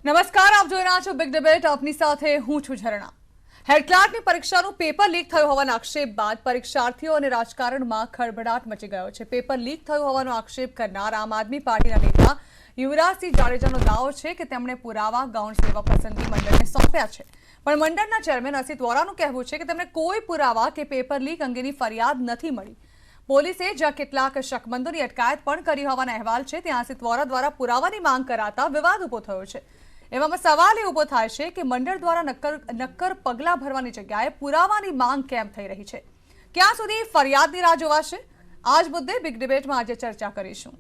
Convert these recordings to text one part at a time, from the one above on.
નમસ્કાર, આપ જોઈ રહ્યા છો બિગ ડિબેટ. આપની સાથે હું છું ઝરણા. હેડ ક્લાર્કની પરીક્ષાનું પેપર લીક થયું હોવાના આક્ષેપ બાદ પરીક્ષાર્થીઓ અને રાજકારણમાં ખળભળાટ મચી ગયો છે. પેપર લીક થયું હોવાનો આક્ષેપ કરનાર આમ આદમી પાર્ટીના નેતા યુવરાજસિંહ જાડેજાનો દાવો છે કે તેમણે પુરાવા ગૌણ સેવા પસંદગી મંડળને સોંપ્યા છે, પણ મંડળના ચેરમેન અસિત વોરાનું કહેવું છે કે તેમને કોઈ પુરાવા કે પેપર લીક અંગેની ફરિયાદ નથી મળી. પોલીસે જ્યાં કેટલાક શકમંદોની અટકાયત પણ કરી હોવાના અહેવાલ છે, ત્યાં અસિત વોરા દ્વારા પુરાવાની માંગ કરાતા વિવાદ ઉભો થયો છે. એવામાં સવાલ એ ઉભો થાય છે કે મંડળ દ્વારા નક્કર પગલાં ભરવાની જગ્યાએ પુરાવાની માંગ કેમ થઈ રહી છે? ક્યાં સુધી ફરિયાદની રાહ જોવાશે? આ જ મુદ્દે બિગ ડિબેટમાં આજે ચર્ચા કરીશું.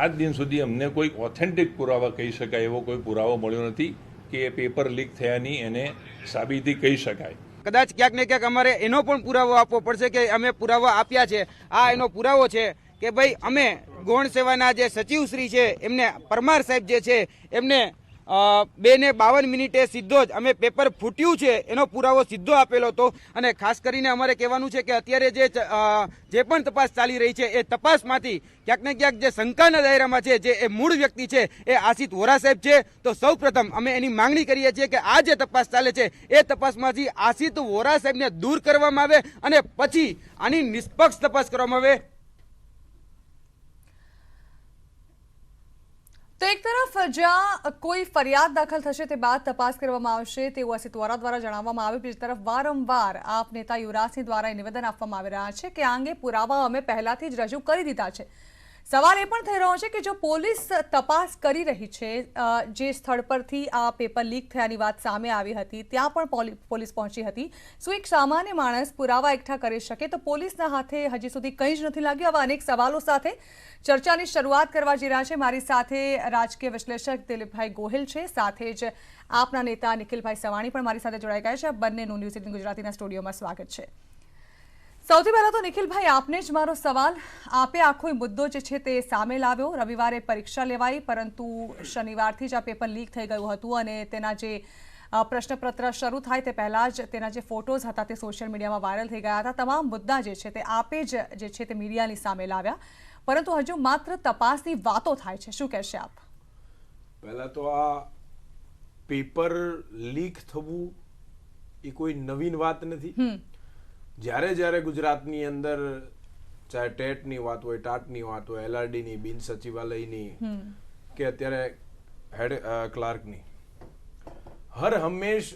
આજ દિન સુધી અમને કોઈ ઓથેન્ટિક પુરાવા કહી શકાય એવો કોઈ પુરાવો મળ્યો નથી કે એ પેપર લીક થયાની એને સાબિતી કહી શકાય. કદાચ ક્યાંક ને ક્યાંક અમારે એનો પણ પુરાવો આપવો પડશે કે અમે પુરાવો આપ્યા છે. આ એનો પુરાવો છે કે ભાઈ અમે ગૌણ સેવાના જે સચિવશ્રી છે એમને પરમાર સાહેબ જે છે એમને 2:52 સીધો જ અમે પેપર ફૂટ્યું છે એનો પુરાવો સીધો આપેલો હતો. અને ખાસ કરીને અમારે કહેવાનું છે કે અત્યારે જે પણ તપાસ ચાલી રહી છે એ તપાસમાંથી ક્યાંક ને ક્યાંક જે શંકાના દાયરામાં છે જે એ મૂળ વ્યક્તિ છે એ આસિત વોરા સાહેબ છે. તો સૌ પ્રથમ અમે એની માંગણી કરીએ છીએ કે આ જે તપાસ ચાલે છે એ તપાસમાંથી આસિત વોરા સાહેબને દૂર કરવામાં આવે અને પછી આની નિષ્પક્ષ તપાસ કરવામાં આવે. તો એક તરફ જ્યાં કોઈ ફરિયાદ દાખલ થશે તે બાદ તપાસ કરવામાં આવશે તેવું અસિત વોરા દ્વારા જણાવવામાં આવ્યું. બીજી તરફ વારંવાર આપ નેતા યુવરાજસિંહ દ્વારા નિવેદન આપવામાં આવી રહ્યા છે કે આ અંગે પુરાવા અમે પહેલાથી જ રજૂ કરી દીધા છે. સવાલ એ પણ થઈ રહ્યો છે કે જો પોલીસ તપાસ કરી રહી છે, જે સ્થળ પરથી આ પેપર લીક થયાની વાત સામે આવી હતી ત્યાં પણ પોલીસ પહોંચી હતી, શું એક સામાન્ય માણસ પુરાવા એકઠા કરી શકે? તો પોલીસના હાથે હજી સુધી કંઈ જ નથી લાગ્યું. આવા અનેક સવાલો સાથે ચર્ચાની શરૂઆત કરવા જઈ રહ્યા છે. મારી સાથે રાજકીય વિશ્લેષક દિલીપભાઈ ગોહિલ છે, સાથે જ આપના નેતા નિખિલભાઈ સવાણી પણ મારી સાથે જોડાઈ ગયા છે. બંનેનું ન્યૂઝ 18 ગુજરાતીના સ્ટુડિયોમાં સ્વાગત છે. સૌથી પહેલા તો નિખિલભાઈ, આપને જ મારો સવાલ. આપે આખો મુદ્દો જે છે તે સામે લાવ્યો. રવિવારે પરીક્ષા લેવાઈ, પરંતુ શનિવારથી જ આ પેપર લીક થઈ ગયું હતું અને તેના જે પ્રશ્નપત્ર શરૂ થાય તે પહેલા જ તેના જે ફોટોઝ હતા તે સોશિયલ મીડિયામાં વાયરલ થઈ ગયા હતા. તમામ મુદ્દા જે છે તે આપે જ જે છે તે મીડિયાની સામે લાવ્યા, પરંતુ હજુ માત્ર તપાસની વાતો થાય છે. શું કહેશે આપ? પહેલા તો આ પેપર લીક થવું એ કોઈ નવીન વાત નથી. જ્યારે ગુજરાતની અંદર ચાહે ટેટની વાત હોય, ટાટની વાત હોય, LRDની, બિન સચિવાલયની કે અત્યારે હેડ ક્લાર્કની, હર હંમેશ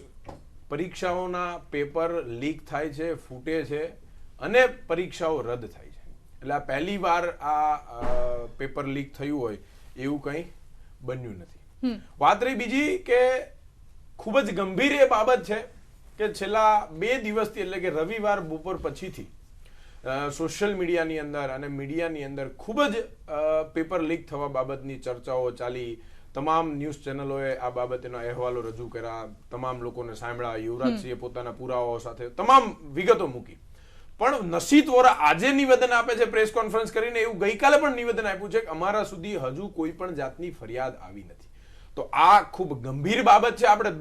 પરીક્ષાઓના પેપર લીક થાય છે, ફૂટે છે અને પરીક્ષાઓ રદ થાય છે. એટલે આ પહેલી વાર આ પેપર લીક થયું હોય એવું કંઈ બન્યું નથી. વાત રહી બીજી કે ખૂબ જ ગંભીર એ બાબત છે કે છેલ્લા 2 દિવસથી, એટલે કે રવિવાર બપોર પછીથી સોશિયલ મીડિયાની અંદર અને મીડિયાની અંદર ખૂબ જ પેપર લીક થવા બાબતની ચર્ચાઓ ચાલી. તમામ ન્યૂઝ ચેનલોએ આ બાબતેના અહેવાલો રજૂ કર્યા, તમામ લોકોને સાંભળ્યા, યુવરાજસિંહે પોતાના પુરાવાઓ સાથે તમામ વિગતો મૂકી. પણ અસિત વોરા આજે નિવેદન આપે છે પ્રેસ કોન્ફરન્સ કરીને, એવું ગઈકાલે પણ નિવેદન આપ્યું છે કે અમારા સુધી હજુ કોઈ પણ જાતની ફરિયાદ આવી નથી. તો આ ખૂબ ગંભીર બાબત છે. આપણે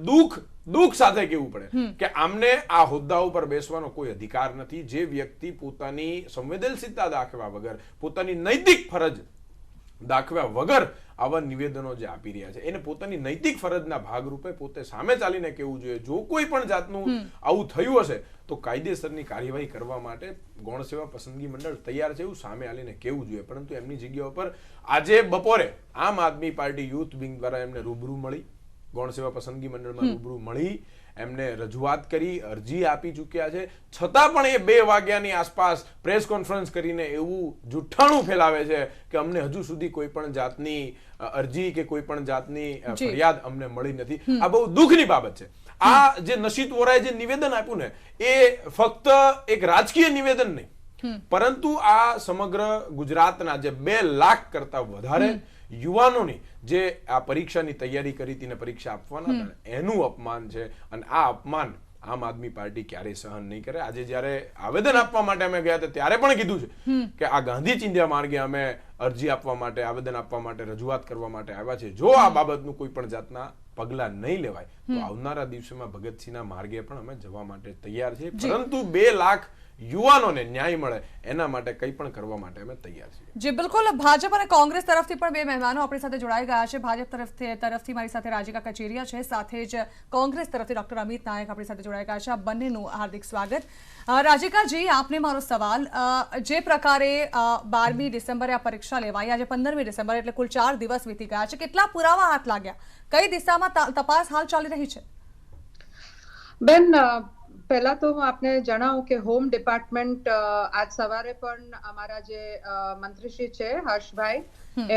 દુઃખ સાથે કહેવું પડે કે આમને આ હોદ્દા ઉપર બેસવાનો કોઈ અધિકાર નથી. જે વ્યક્તિ પોતાની સંવેદનશીલતા દાખવ્યા વગર, પોતાની નૈતિક ફરજ દાખવ્યા વગર આવા નિવેદનો જે આપી રહ્યા છે, એને પોતાની નૈતિક ફરજના ભાગરૂપે પોતે સામે ચાલીને કહેવું જોઈએ. જો કોઈ પણ જાતનું આવું થયું હશે તો કાયદેસરની કાર્યવાહી કરવા માટે ગૌણ સેવા પસંદગી મંડળ તૈયાર છે, એવું સામે આવીને કહેવું જોઈએ. પરંતુ એમની જગ્યા ઉપર આજે બપોરે આમ આદમી પાર્ટી યુથ વિંગ દ્વારા એમને રૂબરૂ મળી, ગૌણ સેવા પસંદગી મંડળમાં રૂબરૂ મળી, એમને રજૂઆત કરી, અરજી આપી ચૂક્યા છે. છતાં પણ એ 2 વાગ્યાની આસપાસ પ્રેસ કોન્ફરન્સ કરીને એવું જુઠ્ઠાણું ફેલાવે છે કે અમને હજુ સુધી કોઈ પણ જાતની અરજી કે કોઈ પણ જાતની ફરિયાદ અમને મળી નથી. આ બહુ દુઃખની બાબત છે. આ જે અસિત વોરાએ જે નિવેદન આપ્યું ને એ ફક્ત એક રાજકીય નિવેદન નહીં, પરંતુ આ સમગ્ર ગુજરાતના જે 2 લાખ કરતા વધારે યુવાનોની જે આ પરીક્ષાની તૈયારી કરી હતી ને પરીક્ષા આપવાના હતા એનું અપમાન છે. અને આ અપમાન આમ આદમી પાર્ટી ક્યારેય સહન નહીં કરે. આજે જ્યારે આવેદન આપવા માટે અમે ગયા હતા ત્યારે પણ કીધું છે કે આ ગાંધી ચિંધ્યા માર્ગે અમે અરજી આપવા માટે, આવેદન આપવા માટે, રજૂઆત કરવા માટે આવ્યા છે. જો આ બાબતનું કોઈ પણ જાતના પગલાં નહીં લેવાય તો આવનારા દિવસોમાં ભગતસિંહના માર્ગે પણ અમે જવા માટે તૈયાર છીએ. પરંતુ 2 લાખ યુવાનોને ન્યાય મળે એના માટે કંઈ પણ કરવા માટે અમે તૈયાર છીએ. જી બિલકુલ. ભાજપ અને કોંગ્રેસ તરફથી પણ બે મહેમાનો આપણી સાથે જોડાઈ ગયા છે. ભાજપ તરફથી મારી સાથે રાજીકા કચેરિયા છે, સાથે જ કોંગ્રેસ તરફથી ડોક્ટર અમિત નાયક આપણી સાથે જોડાઈ ગયા છે. આ બંનેનું હાર્દિક સ્વાગત. રાજીકાજી, આપને મારો સવાલ, જે પ્રકારે 12મી ડિસેમ્બરે આ પરીક્ષા લેવાઈ, આજે 15મી ડિસેમ્બર એટલે કુલ 4 દિવસ વીતી ગયા છે, કેટલા પુરાવા હાથ લાગ્યા, કઈ દિશામાં તપાસ હાલ ચાલી રહી છે? બેન, પહેલા તો હું આપને જણાવું કે હોમ ડિપાર્ટમેન્ટ આજ સવારે પણ અમારા જે મંત્રીશ્રી છે હર્ષભાઈ,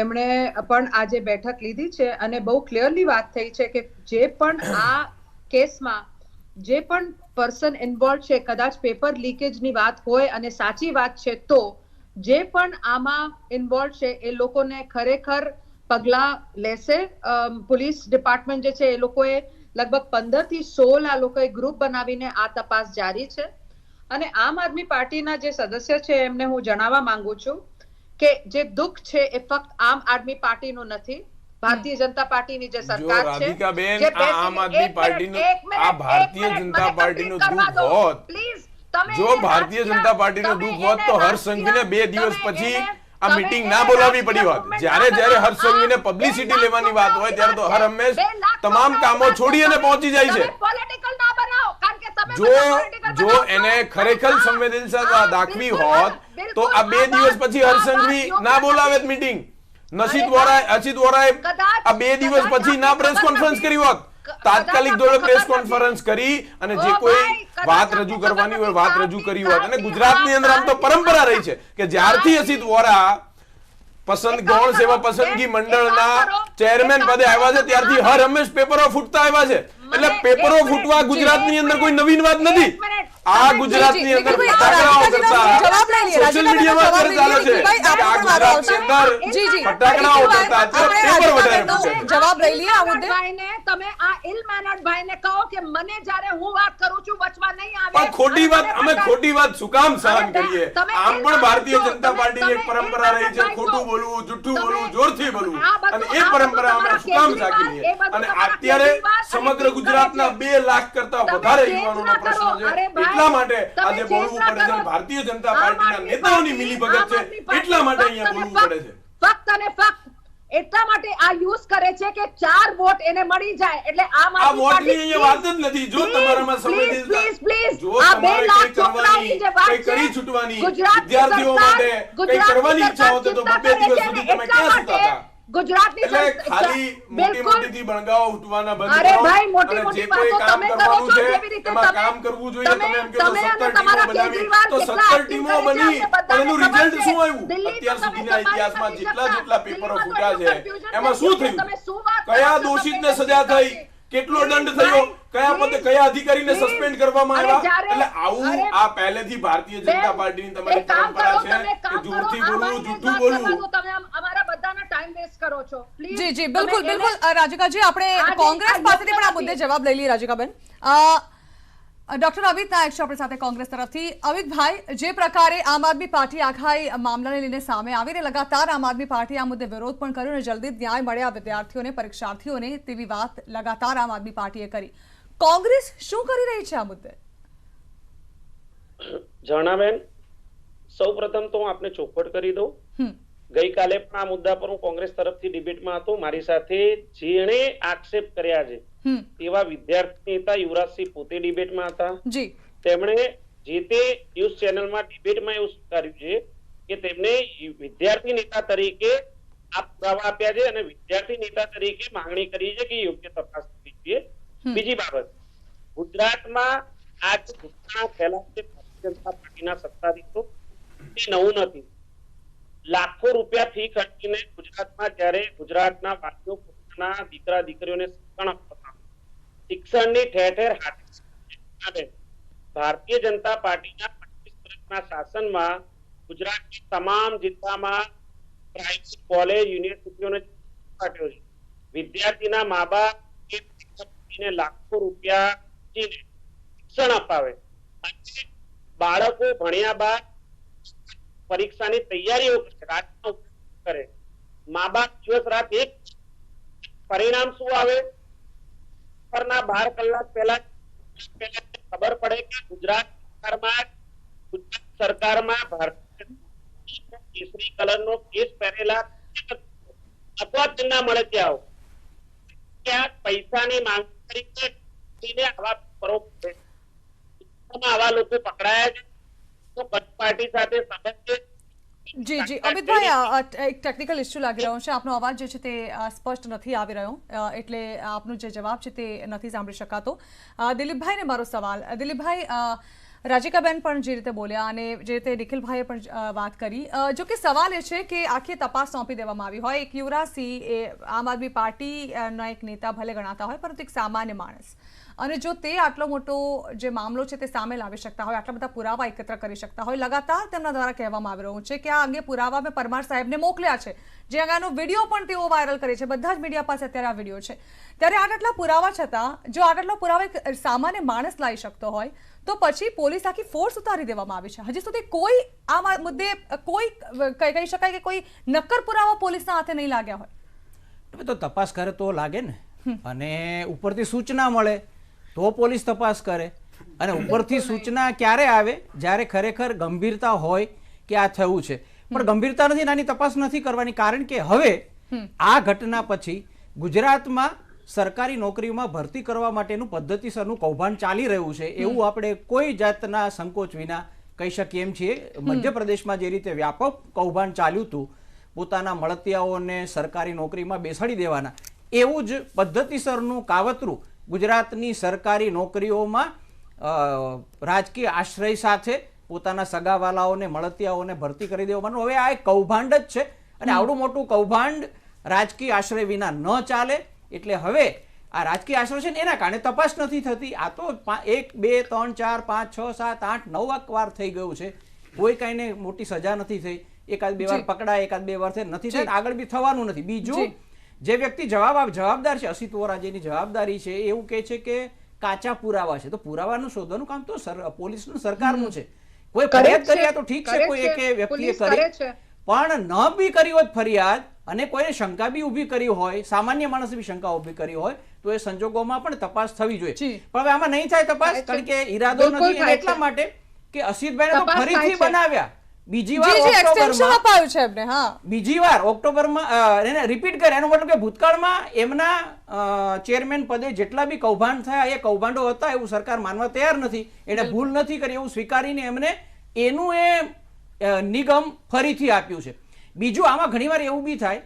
એમણે પણ આજે બેઠક લીધી છે અને બહુ ક્લિયરલી વાત થઈ છે કે જે પણ આ કેસમાં જે પણ પર્સન ઇન્વોલ્વ છે, કદાચ પેપર લીકેજની વાત હોય અને સાચી વાત છે, તો જે પણ આમાં ઇન્વોલ્વ છે એ લોકોને ખરેખર પગલા લેશે. પોલીસ ડિપાર્ટમેન્ટ જે છે એ લોકોએ લગભગ 15 થી 16 આ લોકોએ ગ્રુપ બનાવીને આ તપાસ જારી છે. અને આમ આદમી પાર્ટીના જે સદસ્ય છે એમને હું જણાવવા માંગુ છું કે જે દુઃખ છે એ ફક્ત આમ આદમી પાર્ટીનું નથી, ભારતીય જનતા પાર્ટીની જે સરકાર છે, રાધિકાબેન, આ આમ આદમી પાર્ટીનું, આ ભારતીય જનતા પાર્ટીનું દુઃખ હોત, જો ભારતીય જનતા પાર્ટીનું દુઃખ હોત તો હર્ષ સંઘવીને 2 દિવસ પછી આ મીટિંગ ના બોલાવવી પડી હોત. જ્યારે હર્ષ સંઘવીને પબ્લિસિટી લેવાની વાત હોય ત્યારે તો હર હંમેશ તમામ કામો છોડી અને પહોંચી જાય છે. જો એને ખરેખર સંવેદનશીલતા દાખવી હોત તો આ 2 દિવસ પછી હર્ષ સંઘવી ના બોલાવે મીટિંગ. અસિત વોરાએ આ 2 દિવસ પછી ના પ્રેસ કોન્ફરન્સ કરી હોત. તાત્કાલિક ધોરણે પ્રેસ કોન્ફરન્સ કરી અને જે કોઈ વાત રજૂ કરવાની હોય વાત રજૂ કરી હોત. અને ગુજરાતની અંદર આમ તો પરંપરા રહી છે કે જ્યારથી અસિત વોરા ગૌણ સેવા પસંદગી મંડળના ચેરમેન પદે આવ્યા છે ત્યારથી હર હંમેશ પેપરો ફૂટતા આવ્યા છે. એટલે પેપરો ફૂટવા ગુજરાતની અંદર કોઈ નવીન વાત નથી. આ ગુજરાતની અંદર ફટાકડાઓ કરતા સોશિયલ મીડિયામાં અત્યારે ચાલે છે કે આ ગુજરાતની અંદર ફટાકડાઓ કરતા પેપર વધારે ફૂટે. જવાબ લઈ લઈએ આ મુદ્દે. તમે આ ઇલ મેનર્ડ ભાઈને કહો કે મને જ્યારે હું વાત કરું છું વચમાં નહીં આવે. પણ ખોટી વાત, અમે ખોટી વાત શું કામ સહન કરીએ? આમ પણ ભારતીય જનતા પાર્ટીની એક પરંપરા રહી છે ખોટું બોલવું, જૂઠું બોલવું, જોરથી બોલવું, અને એ પરંપરા અમે શું કામ સાકી લઈએ? અને અત્યારે સમગ્ર ગુજરાતના 2 લાખ કરતા વધારે યુવાનોનો પ્રશ્ન છે, એટલા માટે આજે બોલવું પડે છે. ભારતીય જનતા પાર્ટીના નેતાઓની મિલીભગત છે, એટલા માટે અહીંયા બોલવું પડે છે. ફક્ત અને ફક્ત એટલા માટે આ યુઝ કરે છે કે 4 વોટ એને મળી જાય. એટલે આ વોટની અહીંયા વાત જ નથી. જો તમારામાં સંવેદનશીલતા, જો તમારે કંઈ કરવાની, કંઈ કરી છૂટવાની, વિદ્યાર્થીઓ માટે કંઈ કરવાની ઈચ્છા હોત તો 2 દિવસ સુધી તમે ક્યાં સુતા હતા? ગુજરાતની એટલે ખાલી મોટી બણગાઓ ઉઠવાના બંધ કરો. અને જે કોઈ કામ કરવાનું છે એમાં કામ કરવું જોઈએ. તમે એમ કહો 17 ટીમો બનાવી તો 17 ટીમો બની, પણ એનું રિઝલ્ટ શું આવ્યું? અત્યાર સુધીના ઇતિહાસમાં જેટલા પેપરો ફૂટ્યા છે એમાં શું થયું? કયા દોષિતને સજા થઈ? કેટલો દંડ થયો? કયા અધિકારીને સસ્પેન્ડ કરવામાં આવ્યા? એટલે આવું આ પહેલેથી ભારતીય જનતા પાર્ટીની તમારી પરંપરા છે કે જોરથી બોલવું, જૂઠું બોલવું. તમે અમારા બધાનો ટાઈમ વેસ્ટ કરો છો. જી જી બિલકુલ બિલકુલ. રાજીકાજી, આપણે કોંગ્રેસ પાસેથી પણ આ મુદ્દે જવાબ લઈ લઈએ. રાજીકાબેન, ડોક્ટર અમિત નાયક છે આપણી સાથે કોંગ્રેસ તરફથી. અમિતભાઈ, જે પ્રકારે આમ આદમી પાર્ટી આખા મામલાને લઈને સામે આવીને લગાતાર આમ આદમી પાર્ટી આ મુદ્દે વિરોધ પણ કર્યો અને જલ્દી ન્યાય મળ્યા વિદ્યાર્થીઓને, પરીક્ષાર્થીઓને, તેવી વાત લગાતાર આમ આદમી પાર્ટીએ કરી. કોંગ્રેસ શું કરી રહી છે આ મુદ્દે? જણાબેન, સૌપ્રથમ તો હું આપને ચોખવટ કરી દઉં. ગઈકાલે પણ આ મુદ્દા પર હું કોંગ્રેસ તરફથી ડિબેટમાં હતો. મારી સાથે જેણે આક્ષેપ કર્યા છે એવા વિદ્યાર્થી નેતા યુવરાજસિંહ પોતે ડિબેટમાં હતા. તેમણે જે તે ન્યૂઝ ચેનલમાં ડિબેટમાં એવું સ્વીકાર્યું છે કે તેમને વિદ્યાર્થી નેતા તરીકે આ પુરાવા આપ્યા છે અને વિદ્યાર્થી નેતા તરીકે માંગણી કરી છે કે યોગ્ય તપાસ થવી જોઈએ. બીજી બાબત, ગુજરાતમાં આ ઘટના ફેલાય છે ભારતીય જનતા પાર્ટીના સત્તાધીશો, તે નવું નથી. લાખો રૂપિયા ફી ખર્ચીને ગુજરાતમાં જ્યારે ગુજરાતના વાલીઓ પોતાના દીકરા દીકરીઓને શિક્ષણ આપતા, શિક્ષણની ઠેર ઠેર હાથે ભારતીય જનતા પાર્ટીના 25 વર્ષના શાસનમાં ગુજરાતની તમામ જિલ્લામાં પ્રાઇવેટ કોલેજ, યુનિવર્સિટીઓને કાઢ્યો છે. વિદ્યાર્થીના મા બાપ લાખો રૂપિયા શિક્ષણ અપાવે, બાળકો ભણ્યા બાદ પરીક્ષાની તૈયારીઓ કરે, મા બાપ દિવસ રાત એક, પરિણામ શું આવે? 12 કલાક પહેલા ખબર પડે કે ગુજરાત સરકારમાં ગુજરાત સરકારમાં ભારતીય કેસરી કલરનો કેસ પહેરેલા અથવા તેમના મળતિયાઓ ક્યાંક પૈસાની માંગ કરીને આવા લોકો પકડાયા છે તો કચ્છ પાર્ટી સાથે સંબંધ છે. જી જી અમિતભાઈ, એક ટેકનિકલ ઇસ્યુ લાગી રહ્યો છે. આપનો અવાજ જે છે તે સ્પષ્ટ નથી આવી રહ્યો, એટલે આપનો જે જવાબ છે તે નથી સાંભળી શકાતો. દિલીપભાઈને મારો સવાલ. દિલીપભાઈ, રાજીકાબેન પણ જે રીતે બોલ્યા અને જે રીતે નિખિલભાઈએ પણ વાત કરી, જો કે સવાલ એ છે કે આખી તપાસ સોંપી દેવામાં આવી હોય. એક યુવરાજસિંહ એ આમ આદમી પાર્ટીના એક નેતા ભલે ગણાતા હોય, પરંતુ એક સામાન્ય માણસ, અને જો તે આટલો મોટો જે મામલો છે તે સામે લાવી શકતા હોય, આટલા બધા પુરાવા એકત્ર કરી શકતા હોય, લગાતાર તેમના દ્વારા કહેવામાં આવી રહ્યું છે કે આ અંગે પુરાવા મેં પરમાર સાહેબને મોકલ્યા છે, જે અંગેનો વિડીયો પણ તેઓ વાયરલ કરે છે. બધા જ મીડિયા પાસે અત્યારે આ વિડીયો છે. ત્યારે આટલા પુરાવા છતાં જો આટલા પુરાવા એક સામાન્ય માણસ લાવી શકતો હોય, તો પછી પોલીસ આખી ફોર્સ ઉતારી દેવામાં આવી છે. હજી સુધી કોઈ આ મુદ્દે કોઈ કહી શકાય કે કોઈ નક્કર પુરાવા પોલીસના હાથે નહીં લાગ્યા હોય. તો તપાસ કરે તો લાગે ને, અને ઉપરથી સૂચના મળે તો પોલીસ તપાસ કરે. અને ઉપરથી સૂચના ક્યારે આવે? જ્યારે ખરેખર ગંભીરતા હોય કે આ થયું છે, પણ ગંભીરતા નથી, નાની તપાસ નથી કરવાની. કારણ કે હવે આ ઘટના પછી ગુજરાતમાં સરકારી નોકરીઓમાં ભરતી કરવા માટેનું પદ્ધતિસરનું કૌભાંડ ચાલી રહ્યું છે, એવું આપણે કોઈ જાતના સંકોચ વિના કહી શકીએ એમ છીએ. મધ્યપ્રદેશમાં જે રીતે વ્યાપક કૌભાંડ ચાલ્યું હતું, પોતાના મળતિયાઓને સરકારી નોકરીમાં બેસાડી દેવાના, એવું જ પદ્ધતિસરનું કાવતરું ગુજરાતની સરકારી નોકરીઓમાં રાજકીય આશ્રય સાથે પોતાના સગાવાલાઓને મળતિયાઓને ભરતી કરી દેવાનું. હવે આ એક કૌભાંડ જ છે, અને આવડું મોટું કૌભાંડ રાજકીય આશ્રય વિના ન ચાલે. એટલે હવે આ રાજકીય આશ્રય છે ને એના કારણે તપાસ નથી થતી. આ તો 1, 2, 3, 4, 5, 6, 7, 8, 9 વાર થઈ ગયું છે, કોઈ કાંઈને મોટી સજા નથી થઈ. એકાદ બે વાર પકડાય, એકાદ બે વાર નથી થાય, આગળ બી થવાનું નથી. બીજું, જે વ્યક્તિ જવાબદાર છે, અસિત વોરાજેની જવાબદારી છે, એવું કહે છે કે કાચા પુરાવા છે. તો પુરાવાનું શોધવાનું કામ તો પોલીસનું, સરકારનું છે. કોઈ ફરિયાદ કરી તો ઠીક છે, કોઈ એક વ્યક્તિએ કરી, પણ ન બી કરી હોત ફરિયાદ અને કોઈને શંકા બી ઉભી કરી હોય, સામાન્ય માણસે બી શંકા ઉભી કરી હોય, તો એ સંજોગોમાં પણ તપાસ થવી જોઈએ. પણ હવે આમાં નહીં થાય તપાસ, કારણ કે ઈરાદો નથી. એટલા માટે કે અસિતભાઈને તો ફરીથી બનાવ્યા, બીજી વાર ઓક્ટોબરમાં એને રિપીટ કરે. એનો મતલબ કે ભૂતકાળમાં એમના ચેરમેન પદે જેટલા બી કૌભાંડ થયા એ કૌભાંડો હતા એવું સરકાર માનવા તૈયાર નથી. એને ભૂલ નથી કરી એવું સ્વીકારીને એમને એનું એ નિગમ ફરીથી આપ્યું છે. બીજું, આમાં ઘણીવાર એવું બી થાય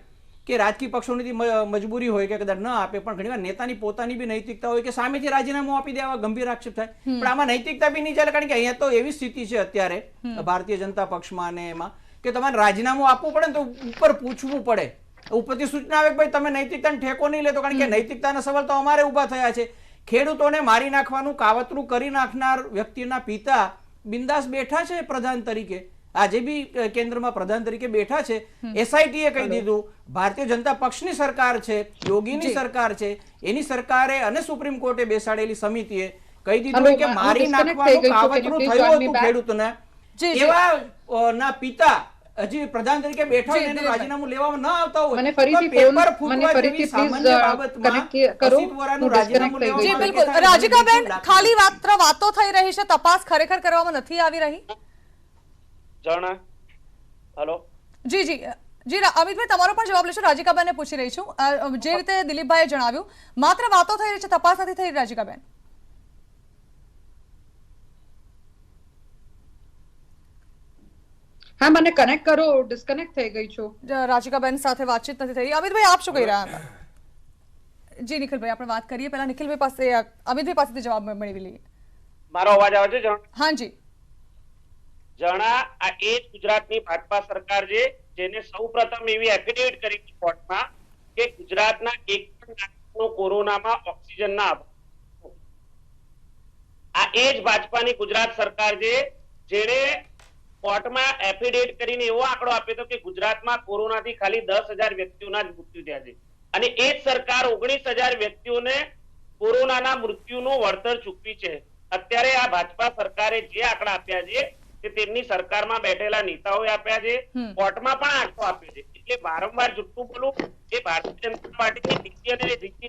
કે રાજકીય પક્ષોની મજબૂરી હોય કે કદાચ ન આપે, પણ ઘણીવાર નેતાની પોતાની બી નૈતિકતા હોય કે સામેથી રાજીનામું આપી દેવા ગંભીર આક્ષેપ થાય. પણ આમાં નૈતિકતા બી નહીં ચાલે, કારણ કે અહીંયા તો એવી સ્થિતિ છે અત્યારે ભારતીય જનતા પક્ષમાં અને એમાં કે તમારે રાજીનામું આપવું પડે ને તો ઉપર પૂછવું પડે. ઉપરથી સૂચના આવે કે ભાઈ તમે નૈતિકતાને ઠેકો નહીં લેતો, કારણ કે નૈતિકતાના સવાલ તો અમારે ઉભા થયા છે. ખેડૂતોને મારી નાખવાનું કાવતરું કરી નાખનાર વ્યક્તિના પિતા બિંદાસ બેઠા છે પ્રધાન તરીકે, આજે બી કેન્દ્રમાં પ્રધાન તરીકે બેઠા છે. SIT એ કહી દીધું, ભારતીય જનતા પક્ષની સરકાર છે, યોગીની સરકાર છે, એની સરકારે અને સુપ્રીમ કોર્ટે બેસાડેલી સમિતિએ કહી દીધું કે મારી નાખવાનું કાવતરું થયું હતું ખેડૂતને. એવા ના પિતા હજી પ્રધાન તરીકે બેઠા હોય અને રાજીનામું લેવામાં ન આવતા હોય, પેપર ફૂટવા જેવી સામાન્ય બાબતમાં અસિત વોરાનું રાજીનામું લેવામાં. રાજીકાબેન, ખાલી વાતો થઈ રહી છે, તપાસ ખરેખર કરવામાં નથી આવી રહી. જણા, હેલો, જી જી જી અમિતભાઈ, તમારો પણ જવાબ લેશો. રાજીકાબેનને પૂછી રહી છું, જે રીતે દિલીપભાઈએ જણાવ્યું, માત્ર વાતો થઈ રહી છે, તપાસ નથી થઈ રહી. રાજીકાબેન, હા, મને કનેક્ટ કરો, ડિસ્કનેક્ટ થઈ ગઈ છું. રાજીકાબેન સાથે વાતચીત નથી થઈ રહી. અમિતભાઈ, આપ શું કહી રહ્યા હતા? જી નિખિલભાઈ, આપણે વાત કરીએ. પહેલા નિખિલભાઈ પાસે, અમિતભાઈ પાસેથી જવાબ મેળવી લઈએ. મારો અવાજ આવે છે? હા જી. જણા, આ એ જ ગુજરાતની ભાજપા સરકાર છે જેને સૌપ્રથમ એવી એફિડેવિટ કરી કોર્ટમાં કે ગુજરાતના એક પણ કોરોનામાં ઓક્સિજન ના આપે. આ એ જ ભાજપાની ગુજરાત સરકાર છે જેણે કોર્ટમાં એફિડેવિટ કરીને એવો આંકડો આપ્યો હતો કે ગુજરાતમાં કોરોનાથી ખાલી 10,000 વ્યક્તિઓના જ મૃત્યુ થયા છે, અને એ જ સરકાર 19,000 વ્યક્તિઓને કોરોનાના મૃત્યુનું વળતર ચૂકવી છે. અત્યારે આ ભાજપા સરકારે જે આંકડા આપ્યા છે કે તેમની સરકારમાં બેઠેલા નેતાઓએ આપ્યા છે, કોર્ટમાં પણ આંકડો આપ્યો છે. એટલે વારંવાર જુઠ્ઠું બોલવું એ ભારતીય જનતા પાર્ટીની નીતિ અને રીતિ છે.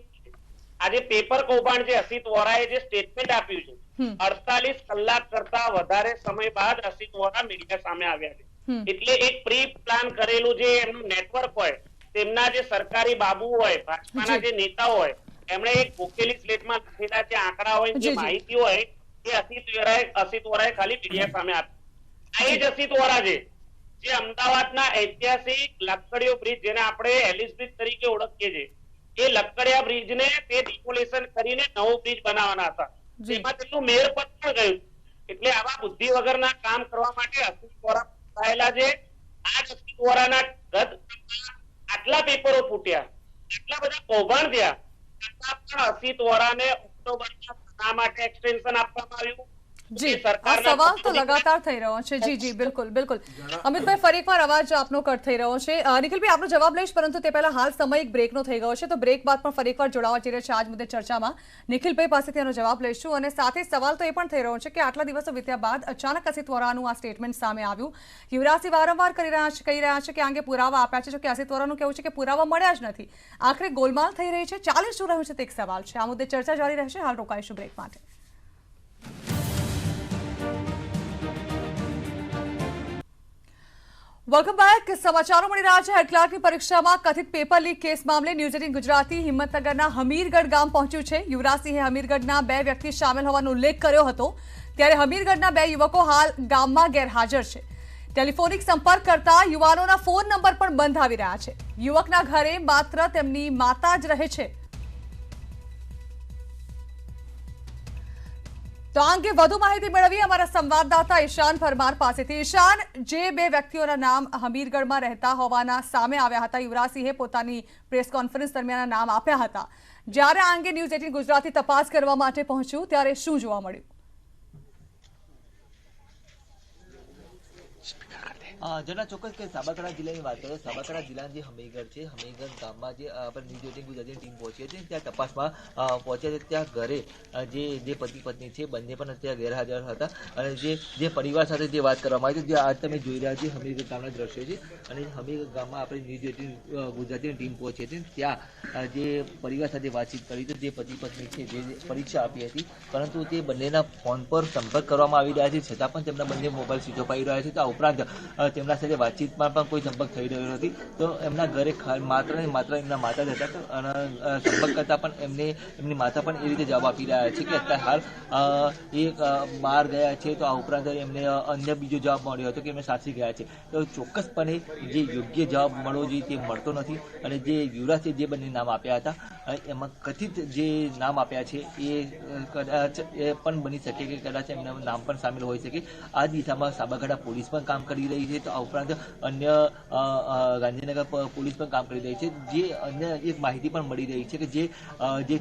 આજે પેપર કૌભાંડ છે, અસિત વોરાએ જે સ્ટેટમેન્ટ આપ્યું છે 48 કલાક કરતા વધારે સમય બાદ અસિત વોરા મીડિયા સામે આવ્યા છે. એટલે એક પ્રી પ્લાન કરેલું જે એમનું નેટવર્ક હોય, તેમના જે સરકારી બાબુ હોય, ભાજપાના જે નેતાઓ હોય, એમણે એક ગોખેલી સ્લેટમાં લખેલા જે આંકડા હોય, જે માહિતી હોય, એ અસિત વોરાએ ખાલી મીડિયા સામે આપી. આ એ જ અસિત વોરા છે જે અમદાવાદના ઐતિહાસિક લક્કડીયો બ્રિજ, જેને આપણે એલિસ બ્રિજ તરીકે ઓળખીએ છીએ, એ લક્કડિયા બ્રિજને તે ડિમોલેશન કરીને નવો બ્રિજ બનાવવાના હતા. જેમાં તેટલું મેયરપદ પણ ગયું. એટલે આવા બુદ્ધિ વગરના કામ કરવા માટે અસિત વોરા ફસાયેલા છે. આ જ અસિત વોરાના ગત આટલા પેપરો ફૂટ્યા, આટલા બધા કૌભાંડ થયા, છતાં પણ અસિત વોરાને ઓક્ટોબરમાં શા માટે એક્સટેન્શન આપવામાં આવ્યું? જી, આ સવાલ તો લગાતાર થઈ રહ્યો છે. જી, બિલકુલ. અમિતભાઈ, ફરી એકવાર અવાજ આપનો કટ થઈ રહ્યો છે. નિખિલભાઈ, આપનો જવાબ લઈશ, પરંતુ તે પહેલા હાલ સમય એક બ્રેકનો થઈ ગયો છે, તો બ્રેક બાદ પણ ફરી એકવાર જોડાવા જઈ રહ્યા છે આજ મુદ્દે ચર્ચામાં. નિખિલભાઈ પાસેથી એનો જવાબ લઈશું, અને સાથે સવાલ તો એ પણ થઈ રહ્યો છે કે આટલા દિવસો વીત્યા બાદ અચાનક અસિત વોરાનું આ સ્ટેટમેન્ટ સામે આવ્યું. યુવરાજસિંહ વારંવાર કહી રહ્યા છે કે આ અંગે પુરાવા આપ્યા છે, જો કે અસિત વોરાનું કહેવું છે કે પુરાવા મળ્યા જ નથી. આખરે ગોલમાલ થઈ રહી છે, ચાલી શું રહ્યું છે તે એક સવાલ છે. આ મુદ્દે ચર્ચા જારી રહેશે. હાલ રોકાઈશું બ્રેક માટે. Welcome back. સમાચારો મળી રહ્યા છે. હેડ ક્લાર્કની પરીક્ષામાં કથિત પેપર લીક કેસ મામલે ન્યૂઝ 18 ગુજરાતી હિંમતનગરના હમીરગઢ ગામ પહોંચ્યું છે. યુવરાજસિંહે હમીરગઢના 2 વ્યક્તિ સામેલ હોવાનો ઉલ્લેખ કર્યો હતો, ત્યારે હમીરગઢના 2 યુવકો હાલ ગામમાં ગેરહાજર છે. ટેલિફોનિક સંપર્ક કરતા યુવાનોના ફોન નંબર પણ બંધ આવી રહ્યા છે. યુવકના ઘરે માત્ર તેમની માતા જ રહે છે. તો આ અંગે વધુ માહિતી મેળવી અમારા સંવાદદાતા ઈશાન પરમાર પાસેથી. ઈશાન, જે 2 વ્યક્તિઓના નામ હમીરગઢમાં રહેતા હોવાના સામે આવ્યા હતા, યુવરાજસિંહે પોતાની પ્રેસ કોન્ફરન્સ દરમિયાન નામ આપ્યા હતા, જ્યારે આ અંગે ન્યૂઝ 18 ગુજરાતી તપાસ કરવા માટે પહોંચ્યું ત્યારે શું જોવા મળ્યું? જેના ચોક્કસ કે સાબરકાંઠા જિલ્લાની વાત કરીએ, સાબરકાંઠા જિલ્લાના જે હમીરગઢ છે, હમીરગઢ ગામમાં જે આપણે ન્યૂઝ 18 ગુજરાતીની ટીમ પહોંચી હતી, ત્યાં તપાસમાં પહોંચ્યા છે. ત્યાં ઘરે જે પતિ પત્ની છે, બંને પણ અત્યારે ગેરહાજર હતા. અને જે પરિવાર સાથે જે વાત કરવામાં આવી હતી, જે આજ તમે જોઈ રહ્યા છો હમીરગઢ ગામના દ્રશ્યો છે. અને હમીરગઢ ગામમાં આપણે ન્યૂઝ 18 ગુજરાતીની ટીમ પહોંચી હતી. ત્યાં જે પરિવાર સાથે વાતચીત કરી હતી, જે પતિ પત્ની છે, જે પરીક્ષા આપી હતી, પરંતુ તે બંનેના ફોન પર સંપર્ક કરવામાં આવી રહ્યા છે, છતાં પણ તેમના બંને મોબાઈલ સ્વિચ ઓફ આવી રહ્યા છે. આ ઉપરાંત તેમના સાથે વાતચીતમાં પણ કોઈ સંપર્ક થઈ રહ્યો નથી. તો એમના ઘરે માત્ર ને માત્ર એમના માતા જ હતા, અને સંપર્ક કરતા પણ એમની માતા પણ એ રીતે જવાબ આપી રહ્યા છે કે અત્યારે હાલ એ બહાર ગયા છે. તો આ ઉપરાંત એમને અન્ય બીજો જવાબ મળ્યો હતો કે એમને સાસરી ગયા છે. તો ચોક્કસપણે જે યોગ્ય જવાબ મળવો જોઈએ તે મળતો નથી. અને જે યુવરાજે જે બંને નામ આપ્યા હતા, એમાં કથિત જે નામ આપ્યા છે એ કદાચ એ પણ બની શકે કે કદાચ એમના નામ પણ સામેલ હોઈ શકે. આ દિશામાં સાબરકાંઠા પોલીસ પણ કામ કરી રહી છે. તો આ ઉપરાંત અન્ય ગાંધીનગર પોલીસ પણ કામ કરી રહી છે. જે અન્ય એક માહિતી પણ મળી રહી છે કે જે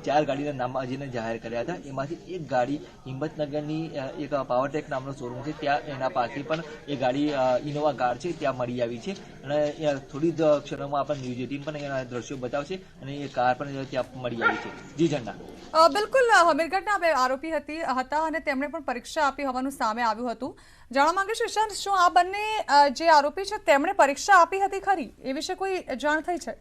4 ગાડીના નામ જેને જાહેર કર્યા હતા, એમાંથી એક ગાડી હિંમતનગરની એક પાવરટેક નામનો શોરૂમ છે, ત્યાં એના પાસે પણ એ ગાડી ઇનોવા કાર છે, ત્યાં મળી આવી છે. અને થોડી જ ક્ષણોમાં આપણે ન્યૂઝ 18 પણ એના દ્રશ્યો બતાવશે, અને એ કાર પણ ત્યાં મળી આવી છે. જી ઝંડા. બિલકુલ. હમીરગઢના 2 આરોપી હતા અને તેમણે પણ પરીક્ષા આપી હોવાનું સામે આવ્યું હતું. જાણવા માંગે છે ઈશાન, શું આ બંને જે આરોપી છે તેમણે પરીક્ષા આપી હતી ખરી? એ વિશે કોઈ જાણ થઈ છે?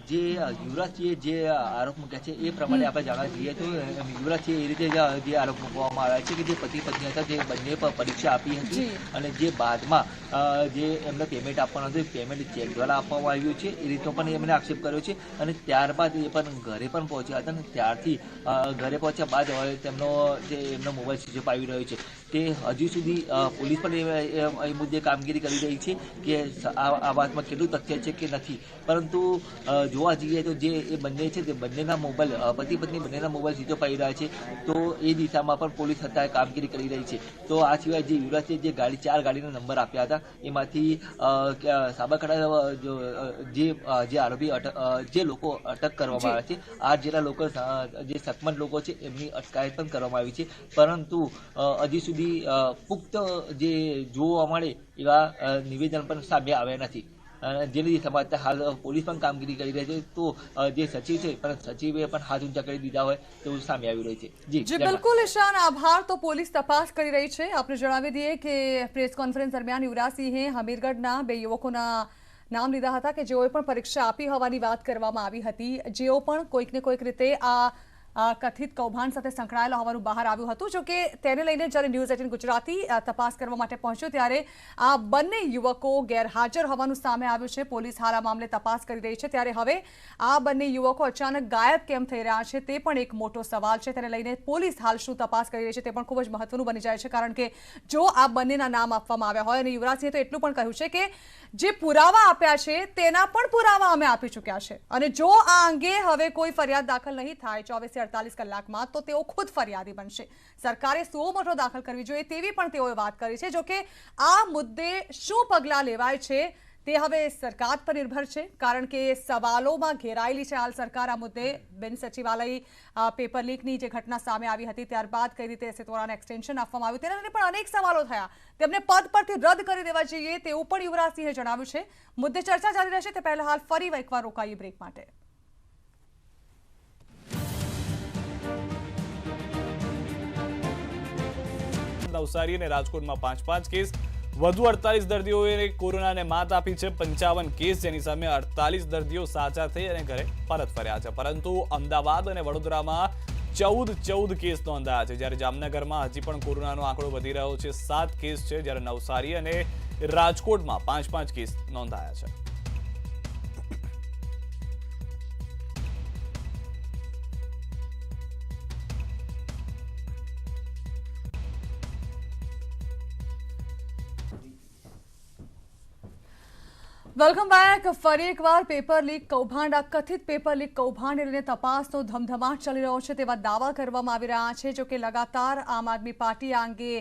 જે યુવરાજસિંહે જે આરોપ મૂક્યા છે એ પ્રમાણે આપણે જાણવા જઈએ તો યુવરાજસિંહે એ રીતે જે આરોપ મૂકવામાં આવ્યા છે કે જે પતિ પત્ની હતા, જે બંને પરીક્ષા આપી હતી, અને જે બાદમાં જે એમને પેમેન્ટ આપવાનું હતું, પેમેન્ટ ચેક દ્વારા આપવામાં આવ્યું છે, એ રીતનો પણ એમને આક્ષેપ કર્યો છે. અને ત્યારબાદ એ પણ ઘરે પણ પહોંચ્યા હતા, અને ત્યારથી ઘરે પહોંચ્યા બાદ તેમનો જે એમનો મોબાઈલ સ્વિચ ઓફ આવી રહ્યો છે, તે હજુ સુધી પોલીસ પણ એ મુદ્દે કામગીરી કરી રહી છે કે આ વાતમાં કેટલું તથ્ય છે કે નથી. પરંતુ જોવા જઈએ તો જે એ બંને છે તે બંનેના મોબાઈલ પતિ પત્ની બંનેના મોબાઈલ સ્વિચ ઓફ આવી રહ્યા છે. તો એ દિશામાં પણ પોલીસ અત્યારે કામગીરી કરી રહી છે. તો આ સિવાય જે યુવરાજે જે 4 ગાડીના નંબર આપ્યા હતા, એમાંથી સાબરકાંઠા જે આરોપી જે લોકો અટક કરવામાં આવ્યા છે, 8 જેટલા લોકો જે શકમંદ લોકો છે એમની અટકાયત પણ કરવામાં આવી છે. પરંતુ હજી સુધી પુખ્ત જે જોવા મળે એવા નિવેદન પણ સામે આવ્યા નથી. જેની દિશામાં હાલ પોલીસ પણ કામગીરી કરી રહી છે. તો જે સચિવ છે, પણ સચિવે પણ હાથ ઊંચા કરી દીધા હોય તેવું સામે આવી રહ્યું છે. જી બિલકુલ ઈશાન, આભાર. તો પોલીસ તપાસ કરી રહી છે. આપણે જણાવી દઈએ કે પ્રેસ કોન્ફરન્સ દરમિયાન યુવરાજસિંહે હમીરગઢના 2 યુવકોના નામ લીધા હતા કે જેઓએ પણ પરીક્ષા આપી હોવાની વાત કરવામાં આવી હતી, જેઓ પણ કોઈકને કોઈક રીતે આ કથિત કૌભાંડ સાથે સંકળાયેલા હોવાનું બહાર આવ્યું હતું. જો કે તેને લઈને જ્યારે ન્યૂઝ 18 ગુજરાતી તપાસ કરવા માટે પહોંચ્યો ત્યારે આ બંને યુવકો ગેરહાજર હોવાનું સામે આવ્યું છે. પોલીસ હાલ આ મામલે તપાસ કરી રહી છે. ત્યારે હવે આ બંને યુવકો અચાનક ગાયબ કેમ થઈ રહ્યા છે તે પણ એક મોટો સવાલ છે. તેને લઈને પોલીસ હાલ શું તપાસ કરી રહી છે તે પણ ખૂબ જ મહત્વનું બની જાય છે, કારણ કે જો આ બંનેના નામ આપવામાં આવ્યા હોય, અને યુવરાજસિંહે તો એટલું પણ કહ્યું છે કે જે પુરાવા આપ્યા છે તેના પણ પુરાવા અમે આપી ચૂક્યા છે, અને જો આ અંગે હવે કોઈ ફરિયાદ દાખલ નહીં થાય 24 થી 48 કલાકમાં તો તેઓ ખુદ ફરિયાદી બનશે. સરકારે સુઓ મોટો દાખલ કરવી જોઈએ તેવી પણ તેઓએ વાત કરી છે. જો કે આ મુદ્દે શું પગલાં લેવાય છે તે હવે સરકાર પર નિર્ભર છે, કારણ કે સવાલોમાં ઘેરાયેલી છે હાલ સરકાર આ મુદ્દે. બિન સચિવાલય પેપર લીકની જે ઘટના સામે આવી હતી ત્યારબાદ કઈ રીતે સિતોરાને એક્સટેન્શન આપવામાં આવ્યું તેના લઈને પણ અનેક સવાલો થયા. તેમને પદ પરથી રદ કરી દેવા જોઈએ તેવું પણ યુવરાજસિંહે જણાવ્યું છે. મુદ્દે ચર્ચા ચાલી રહેશે તે પહેલા હાલ ફરી એકવાર રોકાઈએ બ્રેક માટે. નવસારી અને રાજકોટમાં 5-5 કેસ, વધુ 48 દર્દીઓએ કોરોનાને માત આપી છે. 55 કેસ, જેની સામે 48 દર્દીઓ સાજા થઈ અને ઘરે પરત ફર્યા છે. પરંતુ અમદાવાદ અને વડોદરામાં 14 કેસ નોંધાયા છે, જ્યારે જામનગરમાં હજી પણ કોરોનાનો આંકડો વધી રહ્યો છે. 7 કેસ છે, જ્યારે નવસારી અને રાજકોટમાં 5-5 કેસ નોંધાયા છે. Welcome back. ફરી એકવાર પેપર લીક કૌભાંડ, આ કથિત પેપર લીક કૌભાંડ લઈને તપાસનો ધમધમાટ ચાલી રહ્યો છે તેવા દાવા કરવામાં આવી રહ્યા છે. જો કે લગાતાર આમ આદમી પાર્ટી આ અંગે